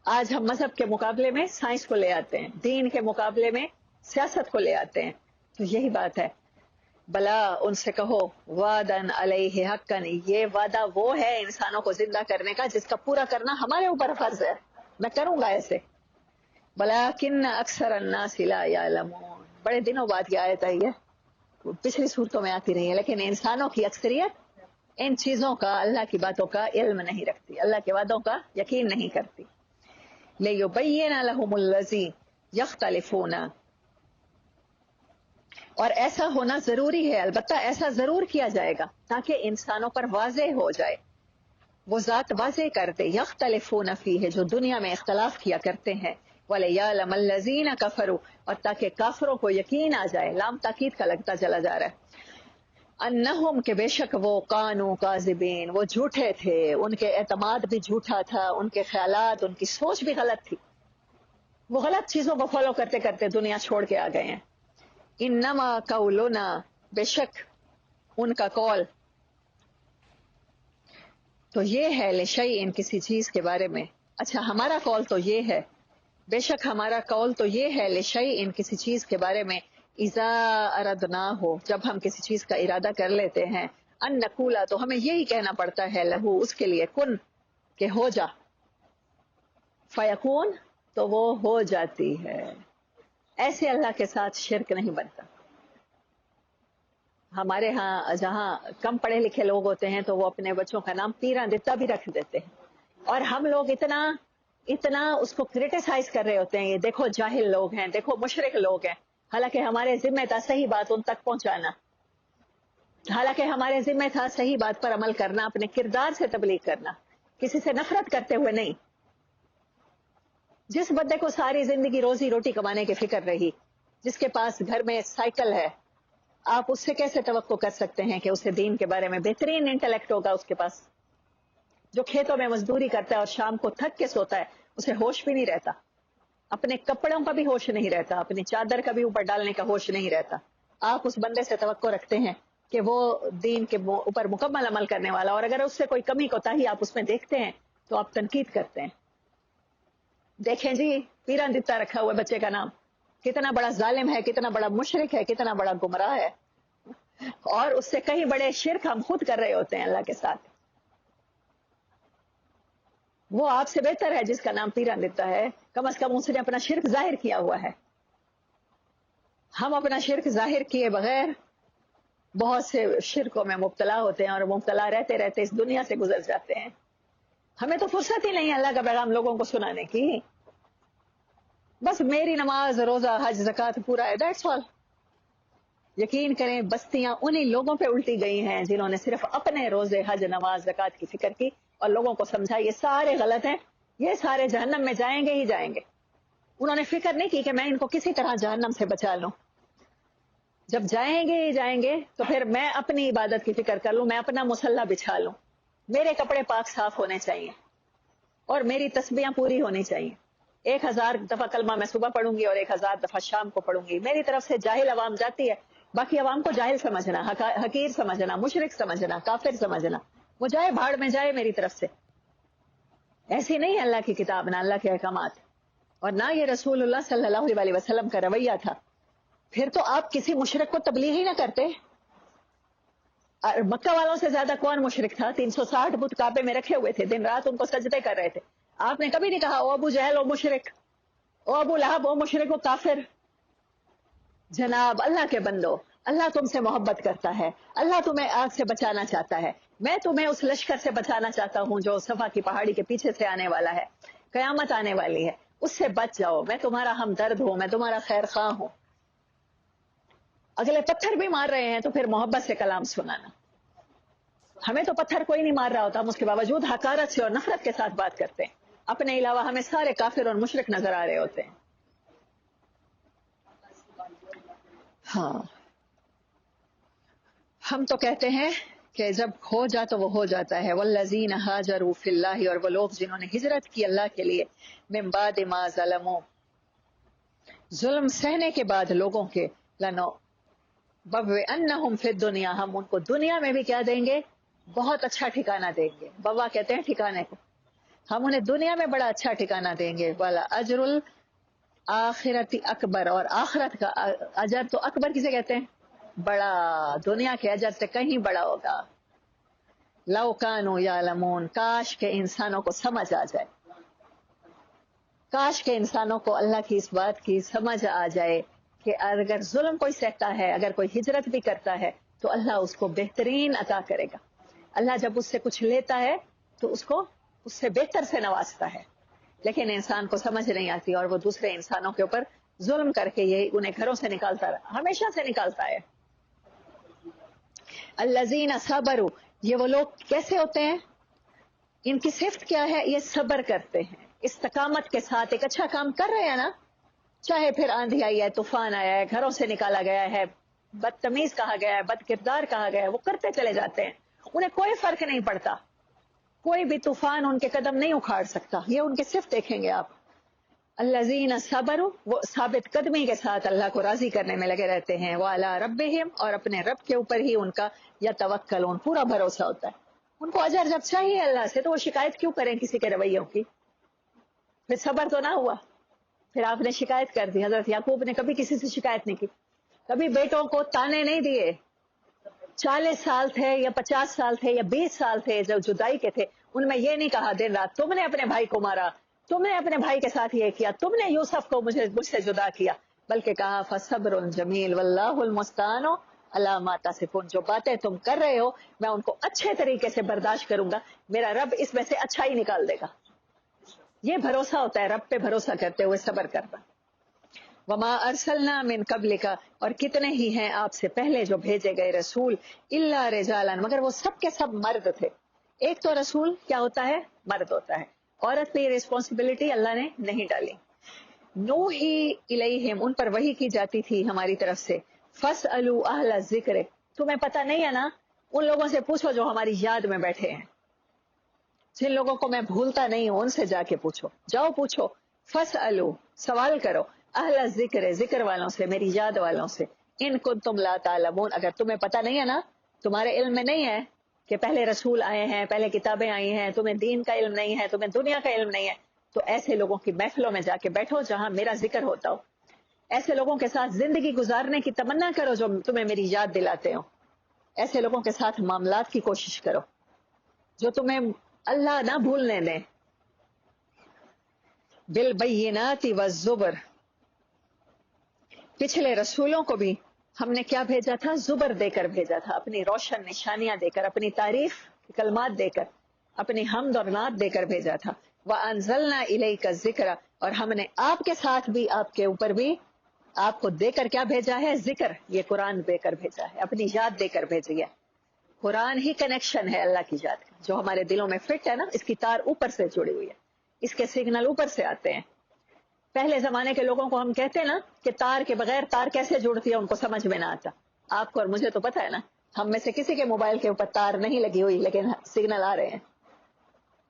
آج ہم مذہب کے مقابلے میں سائنس کو لے آتے ہیں، دین کے مقابلے میں سیاست کو لے آتے ہیں. تو یہی بات ہے. بلا، ان سے کہو، وعدن علیہ حقن، یہ وعدہ وہ ہے انسانوں کو زندہ کرنے کا جس کا پورا کرنا ہمارے اوپر فرض ہے. میں کروں گا ایسے. بلاکن اکثر الناس لا یعلمون، بڑے دنوں بعد یہ آیت آئی ہے، پچھلی صورتوں میں آتی رہی ہے، لیکن انسانوں کی اکثریت ان چیزوں کا، اللہ کی باتوں کا علم نہیں رکھتی، اللہ کے وعدوں کا یقین نہیں کرتی. لیبین لہم الذی یختلفون، اور ایسا ہونا ضروری ہے، البتہ ایسا ضرور کیا جائے گا تاکہ انسانوں پر واضح ہو جائے، وہ ذات واضح کر دے. یختلفون فیہ، جو دنیا میں اختلاف کیا کرتے ہیں. وَلِيَعْلَمَ الَّذِينَ كَفَرُوا، اور تاکہ کافروں کو یقین آ جائے، لام تاکید کا لگتا چلا جا رہا ہے. انہم، کہ بے شک وہ، کانوا کاذبین، وہ جھوٹے تھے، ان کے اعتماد بھی جھوٹا تھا، ان کے خیالات، ان کی سوچ بھی غلط تھی، وہ غلط چیزوں کو فالو کرتے کرتے دنیا چھوڑ کے آ گئے ہیں. انما قولنا، بے شک ان کا قول، تو یہ ہے لشیء، کسی چیز کے بارے میں. اچھا، ہمارا قول تو یہ ہے، بے شک ہمارا قول تو یہ ہے، لشیء، کسی چیز کے بارے میں، اذا اردناہ، جب ہم کسی چیز کا ارادہ کر لیتے ہیں، ان نقولا، تو ہمیں یہی کہنا پڑتا ہے، لہو، اس کے لیے، کن، کہ ہو جا، فیکون، تو وہ ہو جاتی ہے. ایسے اللہ کے ساتھ شرک نہیں بنتا. ہمارے ہاں جہاں کم پڑھے لکھے لوگ ہوتے ہیں تو وہ اپنے بچوں کا نام پیراں دتا بھی رکھ دیتے ہیں، اور ہم لوگ اتنا اس کو کرٹیسائز کر رہے ہوتے ہیں، یہ دیکھو جاہل لوگ ہیں، دیکھو مشرک لوگ ہیں. حالانکہ ہمارے ذمہ تھا صحیح بات ان تک پہنچانا، حالانکہ ہمارے ذمہ تھا صحیح بات پر عمل کرنا، اپنے کردار سے تبلیغ کرنا، کسی سے نفرت کرتے ہوئے نہیں. جس بندے کو ساری زندگی روزی روٹی کمانے کی فکر رہی، جس کے پاس گھر میں سائیکل ہے، آپ اس سے کیسے توقع کر سکتے ہیں کہ اسے دین کے بارے میں بہترین انٹلیکٹ ہوگا اس کے پاس؟ جو کھیتوں میں مزدوری کرتا ہے اور شام کو تھک کے سوتا ہے، اسے ہوش بھی نہیں رہتا، اپنے کپڑوں کا بھی ہوش نہیں رہتا، اپنی چادر کا بھی اوپر ڈالنے کا ہوش نہیں رہتا. آپ اس بندے سے توقع رکھتے ہیں کہ وہ دین کے اوپر مکمل عمل کرنے والا، اور اگر اس سے کوئی کمی کوتاہی آپ اس میں دیکھتے ہیں تو آپ تنقید کرتے ہیں. دیکھیں جی، پیراں دتا رکھا ہوا بچے کا نام، کتنا بڑا ظالم ہے، کتنا بڑا مشرک ہے، کتنا بڑا گمراہ ہے. اور اس سے کہیں بڑے شرک ہم خود کر رہے ہوتے ہیں اللہ کے ساتھ. وہ آپ سے بہتر ہے جس کا نام پیراں دتا ہے، کم از کم اس نے اپنا شرک ظاہر کیا ہوا ہے. ہم اپنا شرک ظاہر کیے بغیر بہت سے شرکوں میں مبتلا ہوتے ہیں، اور مبتلا رہتے رہتے اس دنیا سے گزر جاتے ہیں. ہمیں تو فرصت ہی نہیں اللہ کا پیغام لوگوں کو سنانے کی. بس میری نماز، روزہ، حج، زکوٰۃ پورا ہے، دیٹس آل. یقین کریں بستیاں انہی لوگوں پہ الٹی گئی ہیں جنہوں نے صرف اپنے روزے، حج، نماز، زکوٰۃ کی فکر کی اور لوگوں کو سمجھا یہ سارے غلط ہیں، یہ سارے جہنم میں جائیں گے ہی جائیں گے. انہوں نے فکر نہیں کی کہ میں ان کو کسی طرح جہنم سے بچا لوں. جب جائیں گے ہی جائیں گے تو پھر میں اپنی عبادت کی فکر کر لوں، میں اپنا مصلی بچھا لوں، میرے کپڑے پاک صاف ہونے چاہیے، اور میری تسبیحاں پوری ہونی چاہیے. 1000 دفعہ کلمہ میں صبح پڑھوں گی اور 1000 دفعہ شام کو پڑھوں گی. میری طرف سے جاہل عوام جاتی ہے، باقی عوام کو جاہل سمجھنا، حقیر سمجھنا، مشرک سمجھنا، کافر سمجھنا، وہ جائے بھاڑ میں جائے میری طرف سے. ایسی نہیں ہے اللہ کی کتاب، نہ اللہ کے احکامات، اور نہ یہ رسول اللہ صلی اللہ علیہ وسلم کا رویہ تھا. پھر تو آپ کسی مشرک کو تبلیغ ہی نہ کرتے. اور مکہ والوں سے زیادہ کون مشرک تھا؟ 360 بت کعبے میں رکھے ہوئے تھے، دن رات ان کو سجدے کر رہے تھے. آپ نے کبھی نہیں کہا او ابو جہل او مشرک، او ابو لہب او مشرک او کافر. جناب اللہ کے بندو، اللہ تم سے محبت کرتا ہے، اللہ تمہیں آگ سے بچانا چاہتا ہے. میں تمہیں اس لشکر سے بچانا چاہتا ہوں جو صفا کی پہاڑی کے پیچھے سے آنے والا ہے، قیامت آنے والی ہے، اس سے بچ جاؤ. میں تمہارا ہمدرد ہوں، میں تمہارا خیر خواہ ہوں. اگلے پتھر بھی مار رہے ہیں تو پھر محبت سے کلام سنانا. ہمیں تو پتھر کوئی نہیں مار رہا ہوتا، ہم اس کے باوجود حقارت سے اور نفرت کے ساتھ بات کرتے ہیں. اپنے علاوہ ہمیں سارے کافر اور مشرک نظر آ رہے ہوتے ہیں. ہاں ہم تو کہتے ہیں کہ جب ہو جا تو وہ ہو جاتا ہے. والذین ہاجروا فی اللہ، اور وہ لوگ جنہوں نے ہجرت کی اللہ کے لیے، من بعد ما ظلموا، ظلم سہنے کے بعد لوگوں کے، لنو بوئنہم فی الدنیا، ہم ان کو دنیا میں بھی کیا دیں گے؟ بہت اچھا ٹھکانہ دیں گے. بوا کہتے ہیں ٹھکانے کو. ہم انہیں دنیا میں بڑا اچھا ٹھکانہ دیں گے. والا اجر الآخرت اکبر، اور آخرت کا اجر تو اکبر کسے کہتے ہیں؟ بڑا. دنیا کے اجر سے کہیں بڑا ہوگا. لو کانوا یعلمون، کاش کے انسانوں کو سمجھ آ جائے، کاش کے انسانوں کو اللہ کی اس بات کی سمجھ آ جائے کہ اگر ظلم کوئی سہتا ہے، اگر کوئی ہجرت بھی کرتا ہے تو اللہ اس کو بہترین عطا کرے گا. اللہ جب اس سے کچھ لیتا ہے تو اس کو اس سے بہتر سے نوازتا ہے. لیکن انسان کو سمجھ نہیں آتی اور وہ دوسرے انسانوں کے اوپر ظلم کر کے یہ انہیں گھروں سے نکالتا رہا، ہمیشہ سے نکالتا ہے. الذین صبروا، یہ وہ لوگ کیسے ہوتے ہیں؟ ان کی صفت کیا ہے؟ یہ صبر کرتے ہیں استقامت کے ساتھ. ایک اچھا کام کر رہے ہیں نا، چاہے پھر آندھی آئی ہے، طوفان آیا ہے، گھروں سے نکالا گیا ہے، بدتمیز کہا گیا ہے، بد کردار کہا گیا ہے، وہ کرتے چلے جاتے ہیں. انہیں کوئی فرق نہیں پڑتا، کوئی بھی طوفان ان کے قدم نہیں اکھاڑ سکتا. یہ ان کی صفت دیکھیں گے آپ. الذین صبروا، وہ ثابت قدمی کے ساتھ اللہ کو راضی کرنے میں لگے رہتے ہیں. وعلی ربہم، اور اپنے رب کے اوپر ہی ان کا یتوکلون، پورا بھروسہ ہوتا ہے. ان کو اجر جب چاہیے اللہ سے تو وہ شکایت کیوں کریں کسی کے رویوں کی؟ پھر صبر تو نہ ہوا، پھر آپ نے شکایت کر دی. حضرت یعقوب نے کبھی کسی سے شکایت نہیں کی، کبھی بیٹوں کو تانے نہیں دیے. 40 سال تھے یا 50 سال تھے یا 20 سال تھے جو جدائی کے تھے، ان میں یہ نہیں کہا دن رات تم نے اپنے بھائی کو مارا، تم نے اپنے بھائی کے ساتھ یہ کیا، تم نے یوسف کو مجھ سے جدا کیا، بلکہ کہا فصبر جمیل واللہ المستعان علی ما تصفون. جو باتیں تم کر رہے ہو میں ان کو اچھے طریقے سے برداشت کروں گا، میرا رب اس میں سے اچھا ہی نکال دے گا. یہ بھروسہ ہوتا ہے رب پہ بھروسہ کرتے ہوئے صبر کرنا. وما ارسلنا من قبلک، اور کتنے ہی ہیں آپ سے پہلے جو بھیجے گئے رسول، الا رجالا، مگر وہ سب کے سب مرد تھے. ایک تو رسول کیا ہوتا ہے؟ مرد ہوتا ہے. عورت پہ یہ ریسپانسبلٹی اللہ نے نہیں ڈالی. نوحی الیہم، ان پر وحی کی جاتی تھی ہماری طرف سے. فاسألوا اہل الذکر، تمہیں پتہ نہیں ہے نا، ان لوگوں سے پوچھو جو ہماری یاد میں بیٹھے ہیں، جن لوگوں کو میں بھولتا نہیں ہوں ان سے جا کے پوچھو، جاؤ پوچھو. فاسألوا، سوال کرو، اہل الذکر، ذکر والوں سے، میری یاد والوں سے. ان کنتم لا تعلمون، اگر تمہیں پتہ نہیں ہے نا، تمہارے علم میں نہیں ہے کہ پہلے رسول آئے ہیں، پہلے کتابیں آئی ہیں، تمہیں دین کا علم نہیں ہے، تمہیں دنیا کا علم نہیں ہے، تو ایسے لوگوں کی محفلوں میں جا کے بیٹھو جہاں میرا ذکر ہوتا ہو. ایسے لوگوں کے ساتھ زندگی گزارنے کی تمنا کرو جو تمہیں میری یاد دلاتے ہو. ایسے لوگوں کے ساتھ معاملات کی کوشش کرو جو تمہیں اللہ نہ بھولنے دیں. بالبینات والزبر، پچھلے رسولوں کو بھی ہم نے کیا بھیجا تھا؟ زبر دے کر بھیجا تھا، اپنی روشن نشانیاں دے کر، اپنی تعریف کی کلمات دے کر، اپنی حمد اور نعت دے کر بھیجا تھا. وَأَنزَلْنَا إِلَيْكَ الذِّكْرَ، اور ہم نے آپ کے ساتھ بھی، آپ کے اوپر بھی، آپ کو دے کر کیا بھیجا ہے؟ ذکر. یہ قرآن دے کر بھیجا ہے، اپنی یاد دے کر بھیجی ہے. قرآن ہی کنیکشن ہے اللہ کی یاد کا، جو ہمارے دلوں میں فٹ ہے نا، اس کی تار اوپر سے جڑی ہوئی ہے، اس کے سگنل اوپر سے آتے ہیں. پہلے زمانے کے لوگوں کو ہم کہتے ہیں نا کہ تار کے بغیر تار کیسے جڑتی ہے، ان کو سمجھ میں نہ آتا. آپ کو اور مجھے تو پتا ہے نا، ہم میں سے کسی کے موبائل کے اوپر تار نہیں لگی ہوئی لیکن سگنل آ رہے ہیں.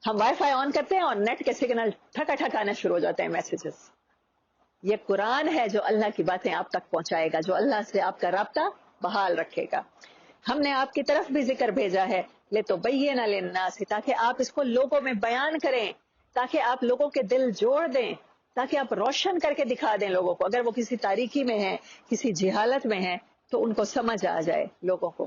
ہم وائی فائی آن کرتے ہیں اور نیٹ کے سگنل ٹھکا ٹھکانے شروع ہو جاتے ہیں، میسیجز. یہ قرآن ہے جو اللہ کی باتیں آپ تک پہنچائے گا، جو اللہ سے آپ کا رابطہ بحال رکھے گا. ہم نے آپ کی طرف بھی ذکر بھیجا ہے، لِتُبَيِّنَ لِلنَّاسِ، تاکہ آپ اس کو لوگوں میں بیان کریں، تاکہ آپ لوگوں کے دل جوڑ دیں، تاکہ آپ روشن کر کے دکھا دیں لوگوں کو. اگر وہ کسی تاریکی میں ہیں، کسی جہالت میں ہیں، تو ان کو سمجھ آ جائے لوگوں کو.